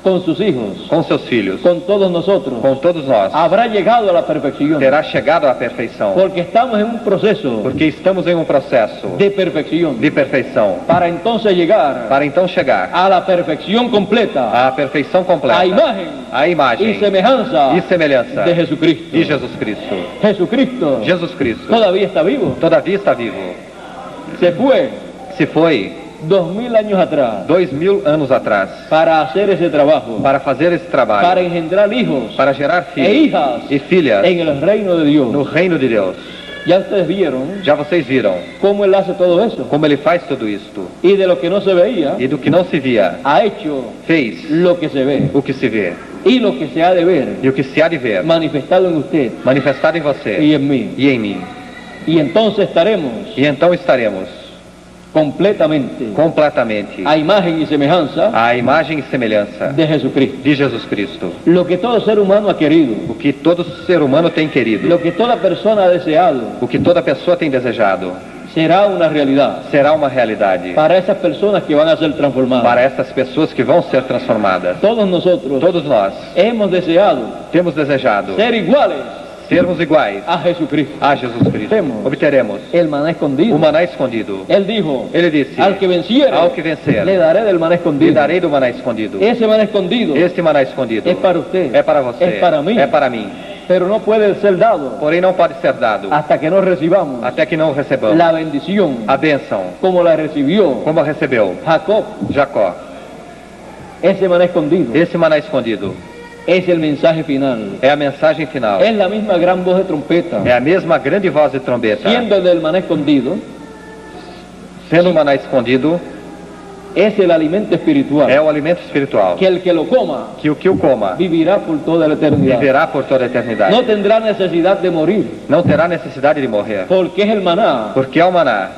[SPEAKER 1] con sus hijos,
[SPEAKER 2] com seus filhos,
[SPEAKER 1] con todos nosotros,
[SPEAKER 2] com todos nós,
[SPEAKER 1] habrá llegado a la perfección,
[SPEAKER 2] terá chegado à perfeição.
[SPEAKER 1] porque estamos en un proceso
[SPEAKER 2] Porque estamos em um processo
[SPEAKER 1] de perfección,
[SPEAKER 2] de perfeição.
[SPEAKER 1] para entonces llegar
[SPEAKER 2] Para então chegar
[SPEAKER 1] a la perfección completa,
[SPEAKER 2] à perfeição completa.
[SPEAKER 1] a imagen
[SPEAKER 2] A imagem
[SPEAKER 1] y semejanza
[SPEAKER 2] e semelhança
[SPEAKER 1] de Jesucristo.
[SPEAKER 2] de Jesus Cristo.
[SPEAKER 1] Jesucristo
[SPEAKER 2] Jesus Cristo
[SPEAKER 1] todavía está vivo.
[SPEAKER 2] todavia está vivo.
[SPEAKER 1] Se fue
[SPEAKER 2] Se foi
[SPEAKER 1] 2000 años atrás
[SPEAKER 2] 2000 anos atrás
[SPEAKER 1] para hacer ese trabajo,
[SPEAKER 2] para fazer esse
[SPEAKER 1] para
[SPEAKER 2] trabalho,
[SPEAKER 1] engendrar hijos
[SPEAKER 2] para gerar
[SPEAKER 1] e
[SPEAKER 2] filhos
[SPEAKER 1] hijas
[SPEAKER 2] e filhas
[SPEAKER 1] en el reino de
[SPEAKER 2] no
[SPEAKER 1] Dios.
[SPEAKER 2] reino de Deus.
[SPEAKER 1] Ya ustedes vieron
[SPEAKER 2] Já vocês viram
[SPEAKER 1] cómo Él hace todo eso.
[SPEAKER 2] como ele faz tudo isto.
[SPEAKER 1] Y de lo que no se veía,
[SPEAKER 2] E do que não se via,
[SPEAKER 1] ha hecho
[SPEAKER 2] fez
[SPEAKER 1] lo que se ve.
[SPEAKER 2] o que se vê.
[SPEAKER 1] Y lo que se ha de ver,
[SPEAKER 2] E o que se há de ver,
[SPEAKER 1] manifestado en usted
[SPEAKER 2] manifestado em você
[SPEAKER 1] y en mí.
[SPEAKER 2] e em mim.
[SPEAKER 1] Y entonces estaremos
[SPEAKER 2] E então estaremos
[SPEAKER 1] completamente
[SPEAKER 2] completamente
[SPEAKER 1] a imagen y semejanza
[SPEAKER 2] à imagem e semelhança
[SPEAKER 1] de Jesucristo.
[SPEAKER 2] de Jesus Cristo.
[SPEAKER 1] Lo que todo ser humano ha querido,
[SPEAKER 2] O que todo ser humano tem querido,
[SPEAKER 1] lo que toda persona ha deseado,
[SPEAKER 2] o que toda pessoa tem desejado,
[SPEAKER 1] será una realidad
[SPEAKER 2] será uma realidade
[SPEAKER 1] para esas personas que van a ser transformadas.
[SPEAKER 2] para essas pessoas que vão ser transformadas.
[SPEAKER 1] Todos nosotros
[SPEAKER 2] Todos nós
[SPEAKER 1] hemos deseado
[SPEAKER 2] temos desejado
[SPEAKER 1] ser iguales
[SPEAKER 2] sermos iguais
[SPEAKER 1] a Jesucristo.
[SPEAKER 2] a Jesus Cristo.
[SPEAKER 1] Temos.
[SPEAKER 2] Obteremos
[SPEAKER 1] El maná escondido.
[SPEAKER 2] o maná escondido.
[SPEAKER 1] Él dijo,
[SPEAKER 2] Ele disse:
[SPEAKER 1] al que venciere,
[SPEAKER 2] ao que vencer,
[SPEAKER 1] le daré del maná
[SPEAKER 2] lhe
[SPEAKER 1] escondido.
[SPEAKER 2] darei do maná escondido.
[SPEAKER 1] Ese maná escondido
[SPEAKER 2] Este maná escondido
[SPEAKER 1] es para usted,
[SPEAKER 2] é para você,
[SPEAKER 1] es para mí,
[SPEAKER 2] é para mim.
[SPEAKER 1] pero no puede ser dado
[SPEAKER 2] Porém não pode ser dado
[SPEAKER 1] hasta que no recibamos
[SPEAKER 2] até que não recebamos
[SPEAKER 1] la bendición
[SPEAKER 2] a bênção
[SPEAKER 1] como la recibió
[SPEAKER 2] como a recebeu
[SPEAKER 1] Jacob.
[SPEAKER 2] Jacó.
[SPEAKER 1] Ese maná escondido
[SPEAKER 2] Esse maná escondido
[SPEAKER 1] es el mensaje final.
[SPEAKER 2] é a mensagem final.
[SPEAKER 1] Es la misma gran voz de trompeta.
[SPEAKER 2] É a mesma grande voz de trombeta.
[SPEAKER 1] Siendo el del maná escondido,
[SPEAKER 2] Sendo o maná escondido,
[SPEAKER 1] es el alimento espiritual.
[SPEAKER 2] é o alimento espiritual.
[SPEAKER 1] Que el que lo coma
[SPEAKER 2] Que o que o coma
[SPEAKER 1] vivirá por toda la eternidad.
[SPEAKER 2] viverá por toda a eternidade.
[SPEAKER 1] No tendrá necesidad de morir,
[SPEAKER 2] Não terá necessidade de morrer.
[SPEAKER 1] porque es el maná,
[SPEAKER 2] Porque é o maná,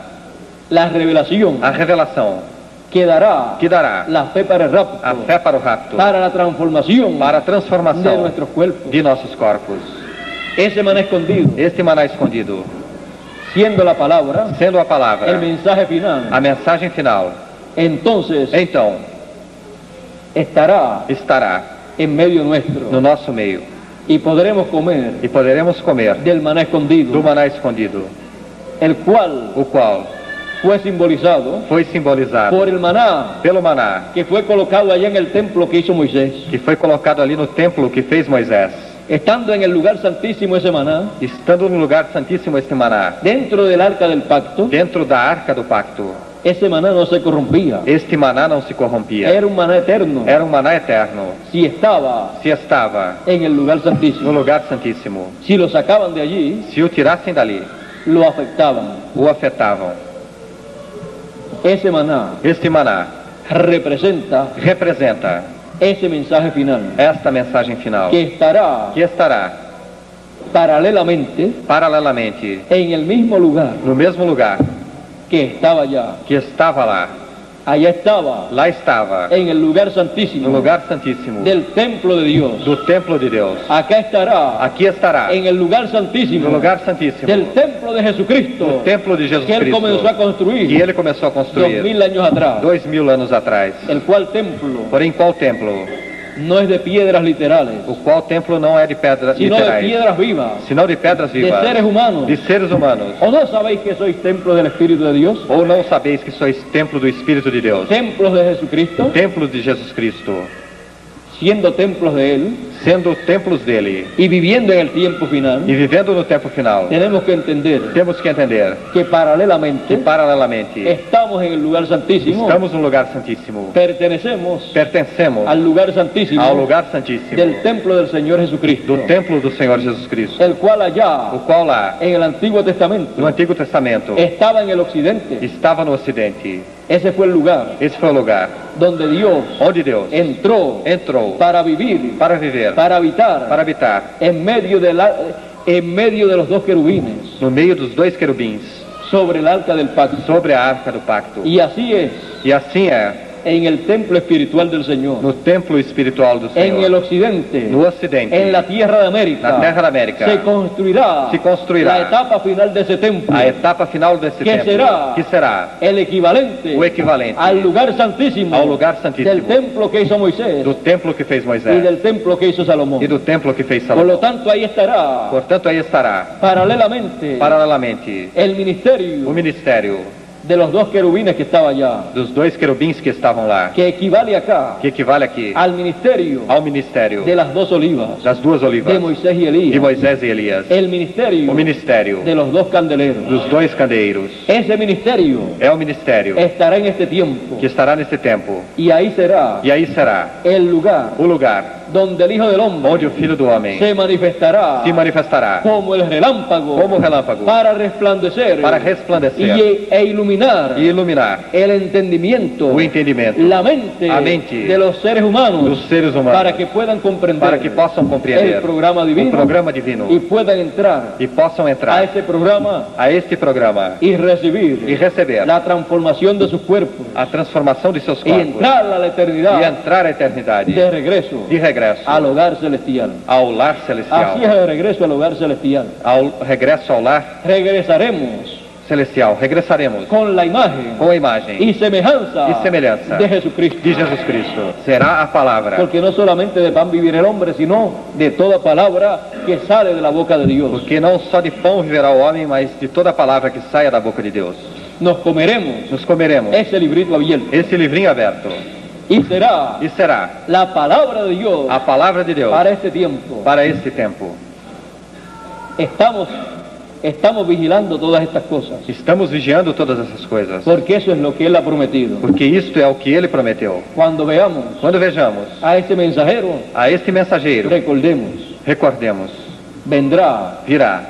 [SPEAKER 1] la revelación
[SPEAKER 2] a revelação
[SPEAKER 1] que dará
[SPEAKER 2] que dará
[SPEAKER 1] la fe para el rapto,
[SPEAKER 2] a fé para o rapto,
[SPEAKER 1] para la transformación
[SPEAKER 2] para a
[SPEAKER 1] de
[SPEAKER 2] transformação
[SPEAKER 1] nuestros cuerpos.
[SPEAKER 2] de nossos corpos.
[SPEAKER 1] Ese maná escondido,
[SPEAKER 2] Este maná escondido,
[SPEAKER 1] siendo la palabra,
[SPEAKER 2] sendo a palavra,
[SPEAKER 1] el mensaje final,
[SPEAKER 2] a mensagem final,
[SPEAKER 1] entonces
[SPEAKER 2] então
[SPEAKER 1] estará
[SPEAKER 2] estará
[SPEAKER 1] en medio
[SPEAKER 2] no
[SPEAKER 1] nuestro
[SPEAKER 2] nosso meio
[SPEAKER 1] y podremos comer
[SPEAKER 2] e poderemos comer
[SPEAKER 1] del maná
[SPEAKER 2] do
[SPEAKER 1] escondido,
[SPEAKER 2] maná escondido,
[SPEAKER 1] el cual
[SPEAKER 2] o qual
[SPEAKER 1] fue simbolizado
[SPEAKER 2] foi simbolizado
[SPEAKER 1] por el maná
[SPEAKER 2] pelo maná
[SPEAKER 1] que fue colocado allá en el templo que hizo Moisés.
[SPEAKER 2] que foi colocado ali no templo que fez Moisés.
[SPEAKER 1] Estando en el lugar santísimo ese maná,
[SPEAKER 2] Estando no lugar santíssimo este maná,
[SPEAKER 1] dentro del arca del pacto,
[SPEAKER 2] dentro da arca do pacto,
[SPEAKER 1] ese maná no se corrompía.
[SPEAKER 2] este maná não se corrompia.
[SPEAKER 1] Era un maná eterno.
[SPEAKER 2] Era um maná eterno.
[SPEAKER 1] Si estaba
[SPEAKER 2] Se estava
[SPEAKER 1] en el lugar
[SPEAKER 2] no
[SPEAKER 1] santísimo,
[SPEAKER 2] lugar santíssimo,
[SPEAKER 1] si lo sacaban de allí,
[SPEAKER 2] se o tirassem dali,
[SPEAKER 1] lo afectaban.
[SPEAKER 2] o afetavam.
[SPEAKER 1] Ese maná
[SPEAKER 2] Este maná
[SPEAKER 1] representa
[SPEAKER 2] representa
[SPEAKER 1] ese mensaje final
[SPEAKER 2] esta mensagem final,
[SPEAKER 1] que estará
[SPEAKER 2] que estará
[SPEAKER 1] paralelamente
[SPEAKER 2] paralelamente
[SPEAKER 1] en el mismo lugar
[SPEAKER 2] no mesmo lugar
[SPEAKER 1] que estaba allá.
[SPEAKER 2] que estava lá.
[SPEAKER 1] Allá estaba
[SPEAKER 2] Lá estava,
[SPEAKER 1] en el lugar
[SPEAKER 2] no
[SPEAKER 1] santísimo
[SPEAKER 2] lugar santíssimo
[SPEAKER 1] del templo de Dios.
[SPEAKER 2] do templo de Deus.
[SPEAKER 1] Acá estará
[SPEAKER 2] Aqui estará,
[SPEAKER 1] en el lugar santísimo
[SPEAKER 2] no lugar santíssimo
[SPEAKER 1] del templo de Jesucristo
[SPEAKER 2] do templo de Jesus
[SPEAKER 1] que él comenzó a
[SPEAKER 2] Cristo,
[SPEAKER 1] construir
[SPEAKER 2] que ele começou a construir
[SPEAKER 1] 2000 años atrás,
[SPEAKER 2] 2000 anos atrás.
[SPEAKER 1] el cual templo
[SPEAKER 2] Porém, qual templo?
[SPEAKER 1] no es de piedras literales,
[SPEAKER 2] O qual templo não é de pedras
[SPEAKER 1] sino de
[SPEAKER 2] literais,
[SPEAKER 1] piedras vivas,
[SPEAKER 2] senão de pedras
[SPEAKER 1] de
[SPEAKER 2] vivas,
[SPEAKER 1] seres humanos.
[SPEAKER 2] de seres humanos.
[SPEAKER 1] ¿O no sabéis que sois templo del Espíritu de Dios?
[SPEAKER 2] Ou não sabeis que sois templo do Espírito de Deus?
[SPEAKER 1] Templos de Jesucristo,
[SPEAKER 2] Templo de Jesus Cristo,
[SPEAKER 1] siendo templos de Él
[SPEAKER 2] sendo templos dele
[SPEAKER 1] y viviendo en el tiempo final,
[SPEAKER 2] e vivendo no tempo final.
[SPEAKER 1] tenemos que entender
[SPEAKER 2] Temos que entender
[SPEAKER 1] que paralelamente
[SPEAKER 2] que paralelamente
[SPEAKER 1] estamos en el lugar santísimo,
[SPEAKER 2] estamos no lugar santíssimo,
[SPEAKER 1] pertenecemos
[SPEAKER 2] pertencemos
[SPEAKER 1] al lugar santísimo
[SPEAKER 2] ao lugar santíssimo
[SPEAKER 1] del templo del Señor Jesucristo,
[SPEAKER 2] do templo do Senhor Jesus Cristo,
[SPEAKER 1] el cual allá
[SPEAKER 2] o qual lá
[SPEAKER 1] en el Antiguo Testamento
[SPEAKER 2] no Antigo Testamento
[SPEAKER 1] estaba en el occidente.
[SPEAKER 2] estava no Ocidente.
[SPEAKER 1] Ese fue el lugar
[SPEAKER 2] Esse foi o lugar
[SPEAKER 1] donde Dios
[SPEAKER 2] onde Deus
[SPEAKER 1] entró
[SPEAKER 2] entrou
[SPEAKER 1] para vivir,
[SPEAKER 2] para viver,
[SPEAKER 1] para habitar
[SPEAKER 2] para habitar
[SPEAKER 1] en medio de los dos querubines
[SPEAKER 2] no meio dos dois querubins
[SPEAKER 1] sobre el arca del pacto.
[SPEAKER 2] sobre a arca do pacto.
[SPEAKER 1] Y así es
[SPEAKER 2] E assim é
[SPEAKER 1] en el templo espiritual del Señor,
[SPEAKER 2] no templo espiritual do
[SPEAKER 1] en el
[SPEAKER 2] Senhor,
[SPEAKER 1] occidente,
[SPEAKER 2] no Ocidente,
[SPEAKER 1] en la tierra de América,
[SPEAKER 2] na terra da América,
[SPEAKER 1] se construirá la etapa final de ese templo,
[SPEAKER 2] a etapa final desse
[SPEAKER 1] que
[SPEAKER 2] templo,
[SPEAKER 1] será
[SPEAKER 2] que será
[SPEAKER 1] el equivalente
[SPEAKER 2] o equivalente
[SPEAKER 1] al lugar santísimo,
[SPEAKER 2] ao lugar santíssimo
[SPEAKER 1] del templo que hizo Moisés
[SPEAKER 2] do templo que fez
[SPEAKER 1] y
[SPEAKER 2] Moisés
[SPEAKER 1] del templo que hizo Salomón.
[SPEAKER 2] e do templo que fez
[SPEAKER 1] Por
[SPEAKER 2] Salomão.
[SPEAKER 1] lo tanto, ahí estará
[SPEAKER 2] Portanto, aí estará
[SPEAKER 1] paralelamente
[SPEAKER 2] paralelamente
[SPEAKER 1] el ministerio
[SPEAKER 2] o ministério
[SPEAKER 1] de los dos querubines que estaba allá,
[SPEAKER 2] dos dois querubins que estavam lá,
[SPEAKER 1] que equivale acá
[SPEAKER 2] que equivale aqui
[SPEAKER 1] al ministerio
[SPEAKER 2] ao ministério
[SPEAKER 1] de las dos olivas,
[SPEAKER 2] das duas olivas
[SPEAKER 1] de Moisés y
[SPEAKER 2] de
[SPEAKER 1] Elías,
[SPEAKER 2] Moisés e Elias,
[SPEAKER 1] el ministerio
[SPEAKER 2] o ministério
[SPEAKER 1] de los dos candeleros.
[SPEAKER 2] dos dois candeeiros.
[SPEAKER 1] Ese ministerio
[SPEAKER 2] É o ministério
[SPEAKER 1] estará en este tiempo
[SPEAKER 2] que estará nesse tempo,
[SPEAKER 1] y ahí será
[SPEAKER 2] e aí será
[SPEAKER 1] el lugar
[SPEAKER 2] o lugar
[SPEAKER 1] donde el Hijo del Hombre
[SPEAKER 2] onde o Filho do Homem
[SPEAKER 1] se manifestará
[SPEAKER 2] se manifestará
[SPEAKER 1] como el relámpago
[SPEAKER 2] como relâmpago
[SPEAKER 1] para resplandecer
[SPEAKER 2] para resplandecer
[SPEAKER 1] e iluminar
[SPEAKER 2] e iluminar
[SPEAKER 1] el entendimiento,
[SPEAKER 2] o entendimento,
[SPEAKER 1] la mente,
[SPEAKER 2] a mente
[SPEAKER 1] de los seres humanos,
[SPEAKER 2] dos seres humanos,
[SPEAKER 1] para que puedan comprender
[SPEAKER 2] para que possam compreender
[SPEAKER 1] el programa divino,
[SPEAKER 2] o programa divino
[SPEAKER 1] y puedan entrar
[SPEAKER 2] e possam
[SPEAKER 1] a
[SPEAKER 2] entrar
[SPEAKER 1] este programa
[SPEAKER 2] a este programa
[SPEAKER 1] y recibir
[SPEAKER 2] e receber
[SPEAKER 1] la transformación de sus cuerpos
[SPEAKER 2] a transformação de seus
[SPEAKER 1] y
[SPEAKER 2] corpos
[SPEAKER 1] entrar a la eternidad
[SPEAKER 2] e entrar à eternidade
[SPEAKER 1] de regreso
[SPEAKER 2] de regresso
[SPEAKER 1] al hogar celestial.
[SPEAKER 2] ao lar celestial,
[SPEAKER 1] Así es el regreso al hogar celestial.
[SPEAKER 2] ao regresso ao lar
[SPEAKER 1] Regresaremos
[SPEAKER 2] celestial, regressaremos
[SPEAKER 1] con la imagen
[SPEAKER 2] com a imagem
[SPEAKER 1] y semejanza
[SPEAKER 2] y semejanza
[SPEAKER 1] de Jesucristo.
[SPEAKER 2] de Jesus Cristo. Será a palavra,
[SPEAKER 1] Porque no solamente de pan vivir el hombre, sino de toda palabra que sale de la boca de Dios.
[SPEAKER 2] porque não só de pão viverá o homem, mas de toda palavra que saia da boca de Deus.
[SPEAKER 1] Nos comeremos
[SPEAKER 2] Nos comeremos
[SPEAKER 1] ese librito abierto
[SPEAKER 2] esse livrinho aberto
[SPEAKER 1] y será
[SPEAKER 2] e será
[SPEAKER 1] la palabra de Dios
[SPEAKER 2] a palavra de Deus
[SPEAKER 1] para este tiempo.
[SPEAKER 2] para esse tempo.
[SPEAKER 1] Estamos vigilando todas estas cosas,
[SPEAKER 2] Estamos vigiando todas essas coisas,
[SPEAKER 1] porque eso es lo que Él ha prometido.
[SPEAKER 2] porque isto é o que Ele prometeu.
[SPEAKER 1] Cuando veamos
[SPEAKER 2] Quando vejamos
[SPEAKER 1] a ese mensajero,
[SPEAKER 2] a este mensageiro,
[SPEAKER 1] recordemos,
[SPEAKER 2] recordemos,
[SPEAKER 1] vendrá
[SPEAKER 2] virá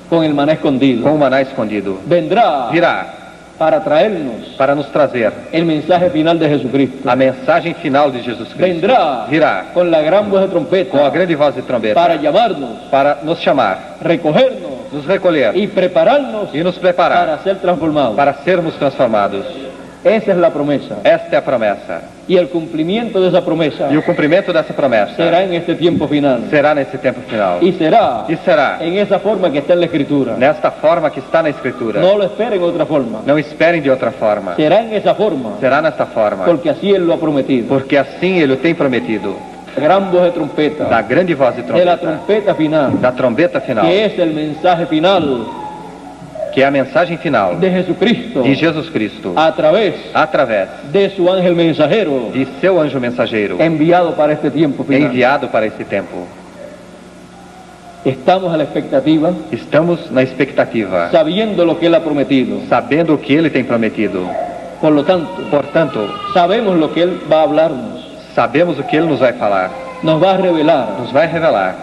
[SPEAKER 1] con el maná escondido,
[SPEAKER 2] com o maná escondido,
[SPEAKER 1] vendrá
[SPEAKER 2] virá
[SPEAKER 1] para traernos
[SPEAKER 2] para nos trazer
[SPEAKER 1] el mensaje final de Jesucristo,
[SPEAKER 2] a mensagem final de Jesus Cristo,
[SPEAKER 1] vendrá
[SPEAKER 2] virá
[SPEAKER 1] con la gran voz de
[SPEAKER 2] com a
[SPEAKER 1] trompeta
[SPEAKER 2] grande voz de trombeta
[SPEAKER 1] para llamarnos,
[SPEAKER 2] para nos chamar,
[SPEAKER 1] recogernos
[SPEAKER 2] nos recolher
[SPEAKER 1] y prepararnos
[SPEAKER 2] e nos preparar
[SPEAKER 1] para ser transformados.
[SPEAKER 2] para sermos transformados.
[SPEAKER 1] Esa es la promesa.
[SPEAKER 2] Esta é a promessa.
[SPEAKER 1] Y el cumplimiento de esa promesa
[SPEAKER 2] E o cumprimento dessa promessa
[SPEAKER 1] será en este tiempo final.
[SPEAKER 2] será nesse tempo final.
[SPEAKER 1] Y será
[SPEAKER 2] E será
[SPEAKER 1] en esa forma que está en la Escritura.
[SPEAKER 2] nesta forma que está na Escritura.
[SPEAKER 1] No lo esperen en otra forma.
[SPEAKER 2] Não esperem de outra forma.
[SPEAKER 1] Será en esa forma,
[SPEAKER 2] Será nesta forma.
[SPEAKER 1] porque así Él lo ha prometido.
[SPEAKER 2] Porque assim Ele o tem prometido.
[SPEAKER 1] La gran voz de trompeta,
[SPEAKER 2] Da grande voz de
[SPEAKER 1] de la
[SPEAKER 2] trombeta.
[SPEAKER 1] trompeta final,
[SPEAKER 2] Da trombeta final.
[SPEAKER 1] que es el mensaje final
[SPEAKER 2] Que é a mensagem final
[SPEAKER 1] de Jesucristo
[SPEAKER 2] de Jesus Cristo.
[SPEAKER 1] a través
[SPEAKER 2] Através
[SPEAKER 1] de su ángel mensajero
[SPEAKER 2] de seu anjo mensageiro.
[SPEAKER 1] enviado para este tiempo final.
[SPEAKER 2] Enviado para esse tempo.
[SPEAKER 1] Estamos a la expectativa,
[SPEAKER 2] Estamos na expectativa.
[SPEAKER 1] sabiendo lo que Él ha prometido.
[SPEAKER 2] Sabendo o que Ele tem prometido.
[SPEAKER 1] Por lo tanto,
[SPEAKER 2] Portanto,
[SPEAKER 1] sabemos lo que Él va a hablarnos,
[SPEAKER 2] sabemos o que Ele nos vai falar.
[SPEAKER 1] nos va a revelar
[SPEAKER 2] Nos vai revelar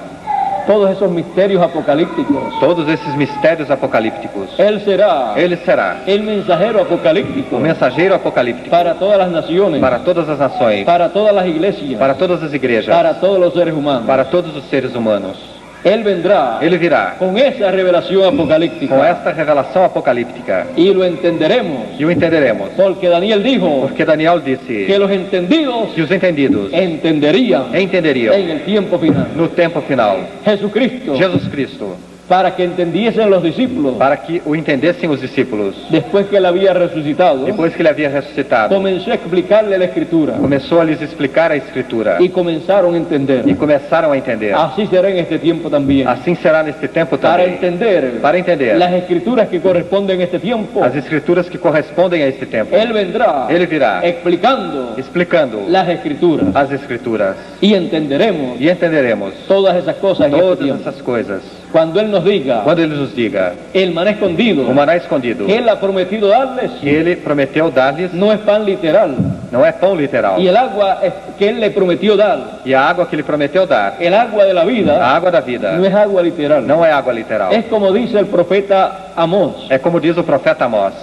[SPEAKER 1] todos esos misterios apocalípticos.
[SPEAKER 2] todos esses mistérios apocalípticos.
[SPEAKER 1] Él será
[SPEAKER 2] Ele será
[SPEAKER 1] el mensajero apocalíptico
[SPEAKER 2] o mensageiro apocalíptico
[SPEAKER 1] para todas las naciones,
[SPEAKER 2] para todas as nações,
[SPEAKER 1] para todas las iglesias,
[SPEAKER 2] para todas as igrejas,
[SPEAKER 1] para todos los seres humanos.
[SPEAKER 2] para todos os seres humanos.
[SPEAKER 1] Él vendrá
[SPEAKER 2] Ele virá
[SPEAKER 1] con esa revelación apocalíptica
[SPEAKER 2] com esta revelação apocalíptica
[SPEAKER 1] y lo entenderemos,
[SPEAKER 2] e o entenderemos.
[SPEAKER 1] porque Daniel dijo
[SPEAKER 2] Porque Daniel
[SPEAKER 1] que
[SPEAKER 2] disse
[SPEAKER 1] los entendidos
[SPEAKER 2] que os entendidos
[SPEAKER 1] entenderían
[SPEAKER 2] entenderiam
[SPEAKER 1] en el tiempo final.
[SPEAKER 2] no tempo final.
[SPEAKER 1] Jesucristo,
[SPEAKER 2] Jesus Cristo,
[SPEAKER 1] para que entendiesen los discípulos,
[SPEAKER 2] para que o entendessem os discípulos,
[SPEAKER 1] después que Él había resucitado,
[SPEAKER 2] depois que Ele havia ressuscitado,
[SPEAKER 1] comenzó a explicarle la Escritura
[SPEAKER 2] começou a lhes explicar a Escritura
[SPEAKER 1] y comenzaron a entender.
[SPEAKER 2] e começaram a entender.
[SPEAKER 1] Así será en este tiempo también.
[SPEAKER 2] Assim será neste tempo
[SPEAKER 1] Para
[SPEAKER 2] também.
[SPEAKER 1] entender
[SPEAKER 2] Para entender
[SPEAKER 1] las Escrituras que corresponden a este tiempo,
[SPEAKER 2] as Escrituras que correspondem a este tempo,
[SPEAKER 1] Él vendrá
[SPEAKER 2] Ele virá
[SPEAKER 1] explicando
[SPEAKER 2] explicando
[SPEAKER 1] las Escrituras
[SPEAKER 2] as Escrituras
[SPEAKER 1] y entenderemos
[SPEAKER 2] e entenderemos
[SPEAKER 1] todas esas cosas en este
[SPEAKER 2] todas
[SPEAKER 1] tiempo.
[SPEAKER 2] essas coisas.
[SPEAKER 1] Cuando Él nos diga
[SPEAKER 2] Quando Ele nos diga
[SPEAKER 1] el maná escondido
[SPEAKER 2] o maná escondido
[SPEAKER 1] que Él ha prometido darles,
[SPEAKER 2] que Ele prometeu dar-lhes,
[SPEAKER 1] no es pan literal,
[SPEAKER 2] não é pão literal.
[SPEAKER 1] y el agua que Él le prometió dar,
[SPEAKER 2] E a água que Ele prometeu dar,
[SPEAKER 1] el agua de la
[SPEAKER 2] a
[SPEAKER 1] vida,
[SPEAKER 2] água da vida,
[SPEAKER 1] no es agua literal.
[SPEAKER 2] não é água literal.
[SPEAKER 1] Es como dice el profeta Amós:
[SPEAKER 2] É como diz o profeta Amós: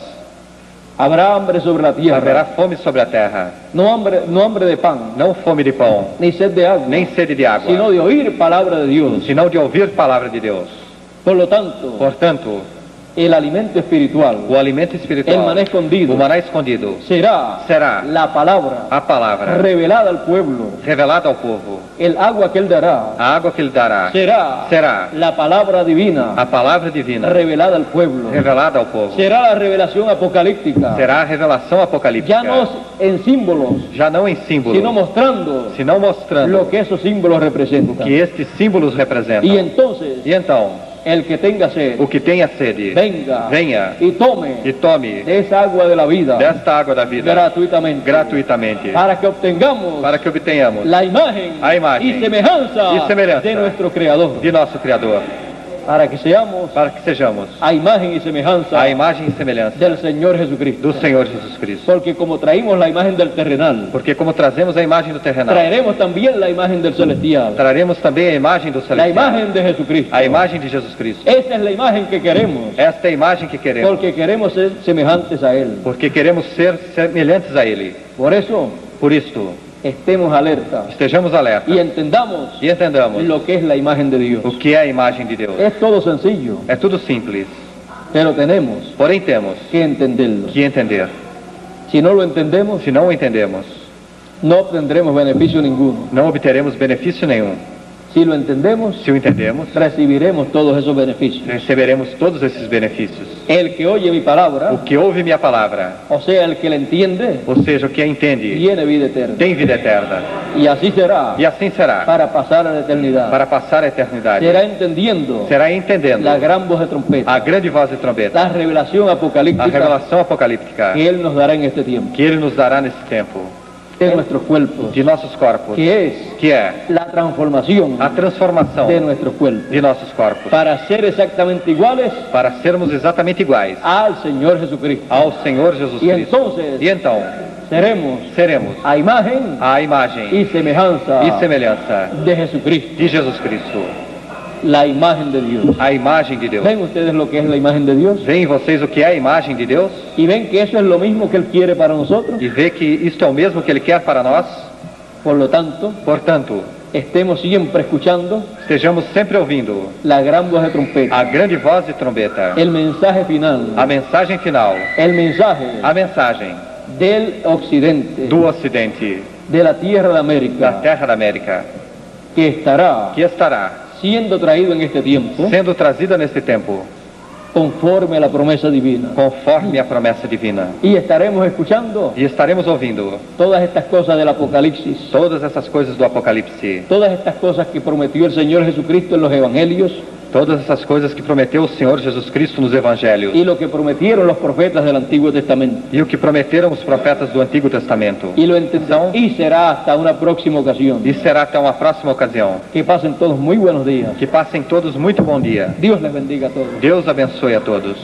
[SPEAKER 1] habrá hambre sobre la tierra,
[SPEAKER 2] haverá fome sobre a terra,
[SPEAKER 1] no hambre de pan,
[SPEAKER 2] não fome de pão,
[SPEAKER 1] ni sed de agua,
[SPEAKER 2] nem sede de água,
[SPEAKER 1] sino de oír palabra de Dios.
[SPEAKER 2] senão de ouvir palavra de Deus.
[SPEAKER 1] Por lo tanto,
[SPEAKER 2] Portanto,
[SPEAKER 1] el alimento espiritual,
[SPEAKER 2] o alimento
[SPEAKER 1] el
[SPEAKER 2] espiritual,
[SPEAKER 1] maná escondido,
[SPEAKER 2] o maná escondido,
[SPEAKER 1] será
[SPEAKER 2] será
[SPEAKER 1] la palabra
[SPEAKER 2] a palavra
[SPEAKER 1] revelada al pueblo,
[SPEAKER 2] revelada ao povo.
[SPEAKER 1] el agua que Él dará
[SPEAKER 2] A água que Ele dará
[SPEAKER 1] será la palabra divina
[SPEAKER 2] a palavra divina
[SPEAKER 1] revelada al pueblo,
[SPEAKER 2] revelada ao povo.
[SPEAKER 1] será la revelación apocalíptica,
[SPEAKER 2] Será a revelação apocalíptica,
[SPEAKER 1] ya no en símbolos,
[SPEAKER 2] já não em
[SPEAKER 1] sino
[SPEAKER 2] símbolos,
[SPEAKER 1] mostrando
[SPEAKER 2] senão mostrando
[SPEAKER 1] lo que esos símbolos representan.
[SPEAKER 2] que estes símbolos representam.
[SPEAKER 1] Y entonces,
[SPEAKER 2] E então,
[SPEAKER 1] el que tenga sed,
[SPEAKER 2] o que tenha sede,
[SPEAKER 1] venga
[SPEAKER 2] venha
[SPEAKER 1] y tome
[SPEAKER 2] e tome
[SPEAKER 1] de esa agua de la vida
[SPEAKER 2] desta água da vida gratuitamente,
[SPEAKER 1] para que obtengamos
[SPEAKER 2] para que obtenhamos
[SPEAKER 1] la imagen
[SPEAKER 2] a imagem
[SPEAKER 1] y semejanza
[SPEAKER 2] y semejanza
[SPEAKER 1] de nuestro Creador.
[SPEAKER 2] de nosso Criador.
[SPEAKER 1] para que seamos
[SPEAKER 2] a imagen y
[SPEAKER 1] a
[SPEAKER 2] semejanza
[SPEAKER 1] semejanza del Señor Jesucristo.
[SPEAKER 2] do Senhor Jesus Cristo.
[SPEAKER 1] Porque como traímos la imagen del terrenal,
[SPEAKER 2] Porque como trazemos a imagem do terrenal,
[SPEAKER 1] traeremos también la imagen del celestial,
[SPEAKER 2] traremos também a imagem do
[SPEAKER 1] la
[SPEAKER 2] celestial,
[SPEAKER 1] imagen de Jesucristo.
[SPEAKER 2] a imagem de Jesus Cristo.
[SPEAKER 1] Esa es la imagen que queremos,
[SPEAKER 2] Esta é a imagem que queremos,
[SPEAKER 1] porque queremos ser semejantes a Él.
[SPEAKER 2] porque queremos ser semelhantes a Ele.
[SPEAKER 1] Por eso,
[SPEAKER 2] Por isto,
[SPEAKER 1] estemos alerta
[SPEAKER 2] estejamos alertas
[SPEAKER 1] y entendamos
[SPEAKER 2] e entendamos
[SPEAKER 1] lo que es la imagen de Dios.
[SPEAKER 2] o que é a imagem de Deus.
[SPEAKER 1] Es todo sencillo,
[SPEAKER 2] É tudo simples,
[SPEAKER 1] pero tenemos
[SPEAKER 2] porém temos
[SPEAKER 1] que entenderlo.
[SPEAKER 2] que entender.
[SPEAKER 1] Si no lo entendemos,
[SPEAKER 2] Se não o entendemos,
[SPEAKER 1] no obtendremos beneficio ninguno.
[SPEAKER 2] não obteremos benefício nenhum.
[SPEAKER 1] Si lo entendemos,
[SPEAKER 2] Se o entendemos,
[SPEAKER 1] recibiremos todos esos beneficios.
[SPEAKER 2] receberemos todos esses benefícios.
[SPEAKER 1] El que oye mi
[SPEAKER 2] O
[SPEAKER 1] palabra,
[SPEAKER 2] que ouve minha palavra,
[SPEAKER 1] o sea, el que la entiende,
[SPEAKER 2] ou seja, o que a entende,
[SPEAKER 1] tiene vida eterna.
[SPEAKER 2] tem vida eterna.
[SPEAKER 1] Y así será
[SPEAKER 2] E assim será,
[SPEAKER 1] para pasar a la eternidad.
[SPEAKER 2] para passar a eternidade.
[SPEAKER 1] Será entendiendo
[SPEAKER 2] Será entendendo
[SPEAKER 1] la gran voz de trompeta,
[SPEAKER 2] a grande voz de trombeta,
[SPEAKER 1] la revelación
[SPEAKER 2] a
[SPEAKER 1] apocalíptica
[SPEAKER 2] revelação apocalíptica
[SPEAKER 1] que Él nos dará en este tiempo,
[SPEAKER 2] que Ele nos dará nesse tempo,
[SPEAKER 1] de nuestros cuerpos,
[SPEAKER 2] de nossos corpos,
[SPEAKER 1] que es
[SPEAKER 2] é
[SPEAKER 1] la transformación
[SPEAKER 2] a transformação
[SPEAKER 1] de nuestros cuerpos,
[SPEAKER 2] de nossos corpos,
[SPEAKER 1] para ser exactamente iguales
[SPEAKER 2] para sermos exatamente iguais
[SPEAKER 1] al Señor Jesucristo.
[SPEAKER 2] ao Senhor Jesus
[SPEAKER 1] Y
[SPEAKER 2] Cristo.
[SPEAKER 1] entonces
[SPEAKER 2] E então, seremos
[SPEAKER 1] a imagen
[SPEAKER 2] a imagem
[SPEAKER 1] y semejanza
[SPEAKER 2] e semelhança
[SPEAKER 1] de Jesucristo,
[SPEAKER 2] de Jesus Cristo,
[SPEAKER 1] la imagen de Dios.
[SPEAKER 2] a imagem de Deus.
[SPEAKER 1] ¿Ven ustedes lo que es la imagen de Dios?
[SPEAKER 2] Veem vocês o que é a imagem de Deus?
[SPEAKER 1] Y ven que eso es lo mismo que Él quiere para nosotros.
[SPEAKER 2] E vê que isto é o mesmo que Ele quer para nós?
[SPEAKER 1] Por lo tanto,
[SPEAKER 2] Portanto,
[SPEAKER 1] estemos siempre escuchando
[SPEAKER 2] estejamos sempre ouvindo
[SPEAKER 1] la gran voz de trompeta,
[SPEAKER 2] a grande voz de trombeta,
[SPEAKER 1] el mensaje final,
[SPEAKER 2] a mensagem final,
[SPEAKER 1] el mensaje
[SPEAKER 2] a mensagem
[SPEAKER 1] del occidente,
[SPEAKER 2] do Ocidente,
[SPEAKER 1] de la tierra de
[SPEAKER 2] da
[SPEAKER 1] América,
[SPEAKER 2] terra da América,
[SPEAKER 1] que estará
[SPEAKER 2] que estará
[SPEAKER 1] siendo traído en este tiempo
[SPEAKER 2] sendo trazida neste tempo,
[SPEAKER 1] conforme a la promesa divina.
[SPEAKER 2] conforme a promessa divina.
[SPEAKER 1] Y estaremos escuchando
[SPEAKER 2] E estaremos ouvindo
[SPEAKER 1] todas estas cosas del Apocalipsis,
[SPEAKER 2] todas essas coisas do Apocalipse,
[SPEAKER 1] todas estas cosas que prometió el Señor Jesucristo en los evangelios
[SPEAKER 2] todas essas coisas que prometeu o Senhor Jesus Cristo nos Evangelhos
[SPEAKER 1] y lo que prometieron los profetas del Antiguo Testamento.
[SPEAKER 2] e o que prometeram os profetas do Antigo Testamento.
[SPEAKER 1] Y lo entendamos. Y será hasta una próxima ocasión.
[SPEAKER 2] E será até uma próxima ocasião.
[SPEAKER 1] Que pasen todos muy buenos días.
[SPEAKER 2] Que passem todos muito bom dia.
[SPEAKER 1] Dios les bendiga a todos.
[SPEAKER 2] Deus abençoe a todos.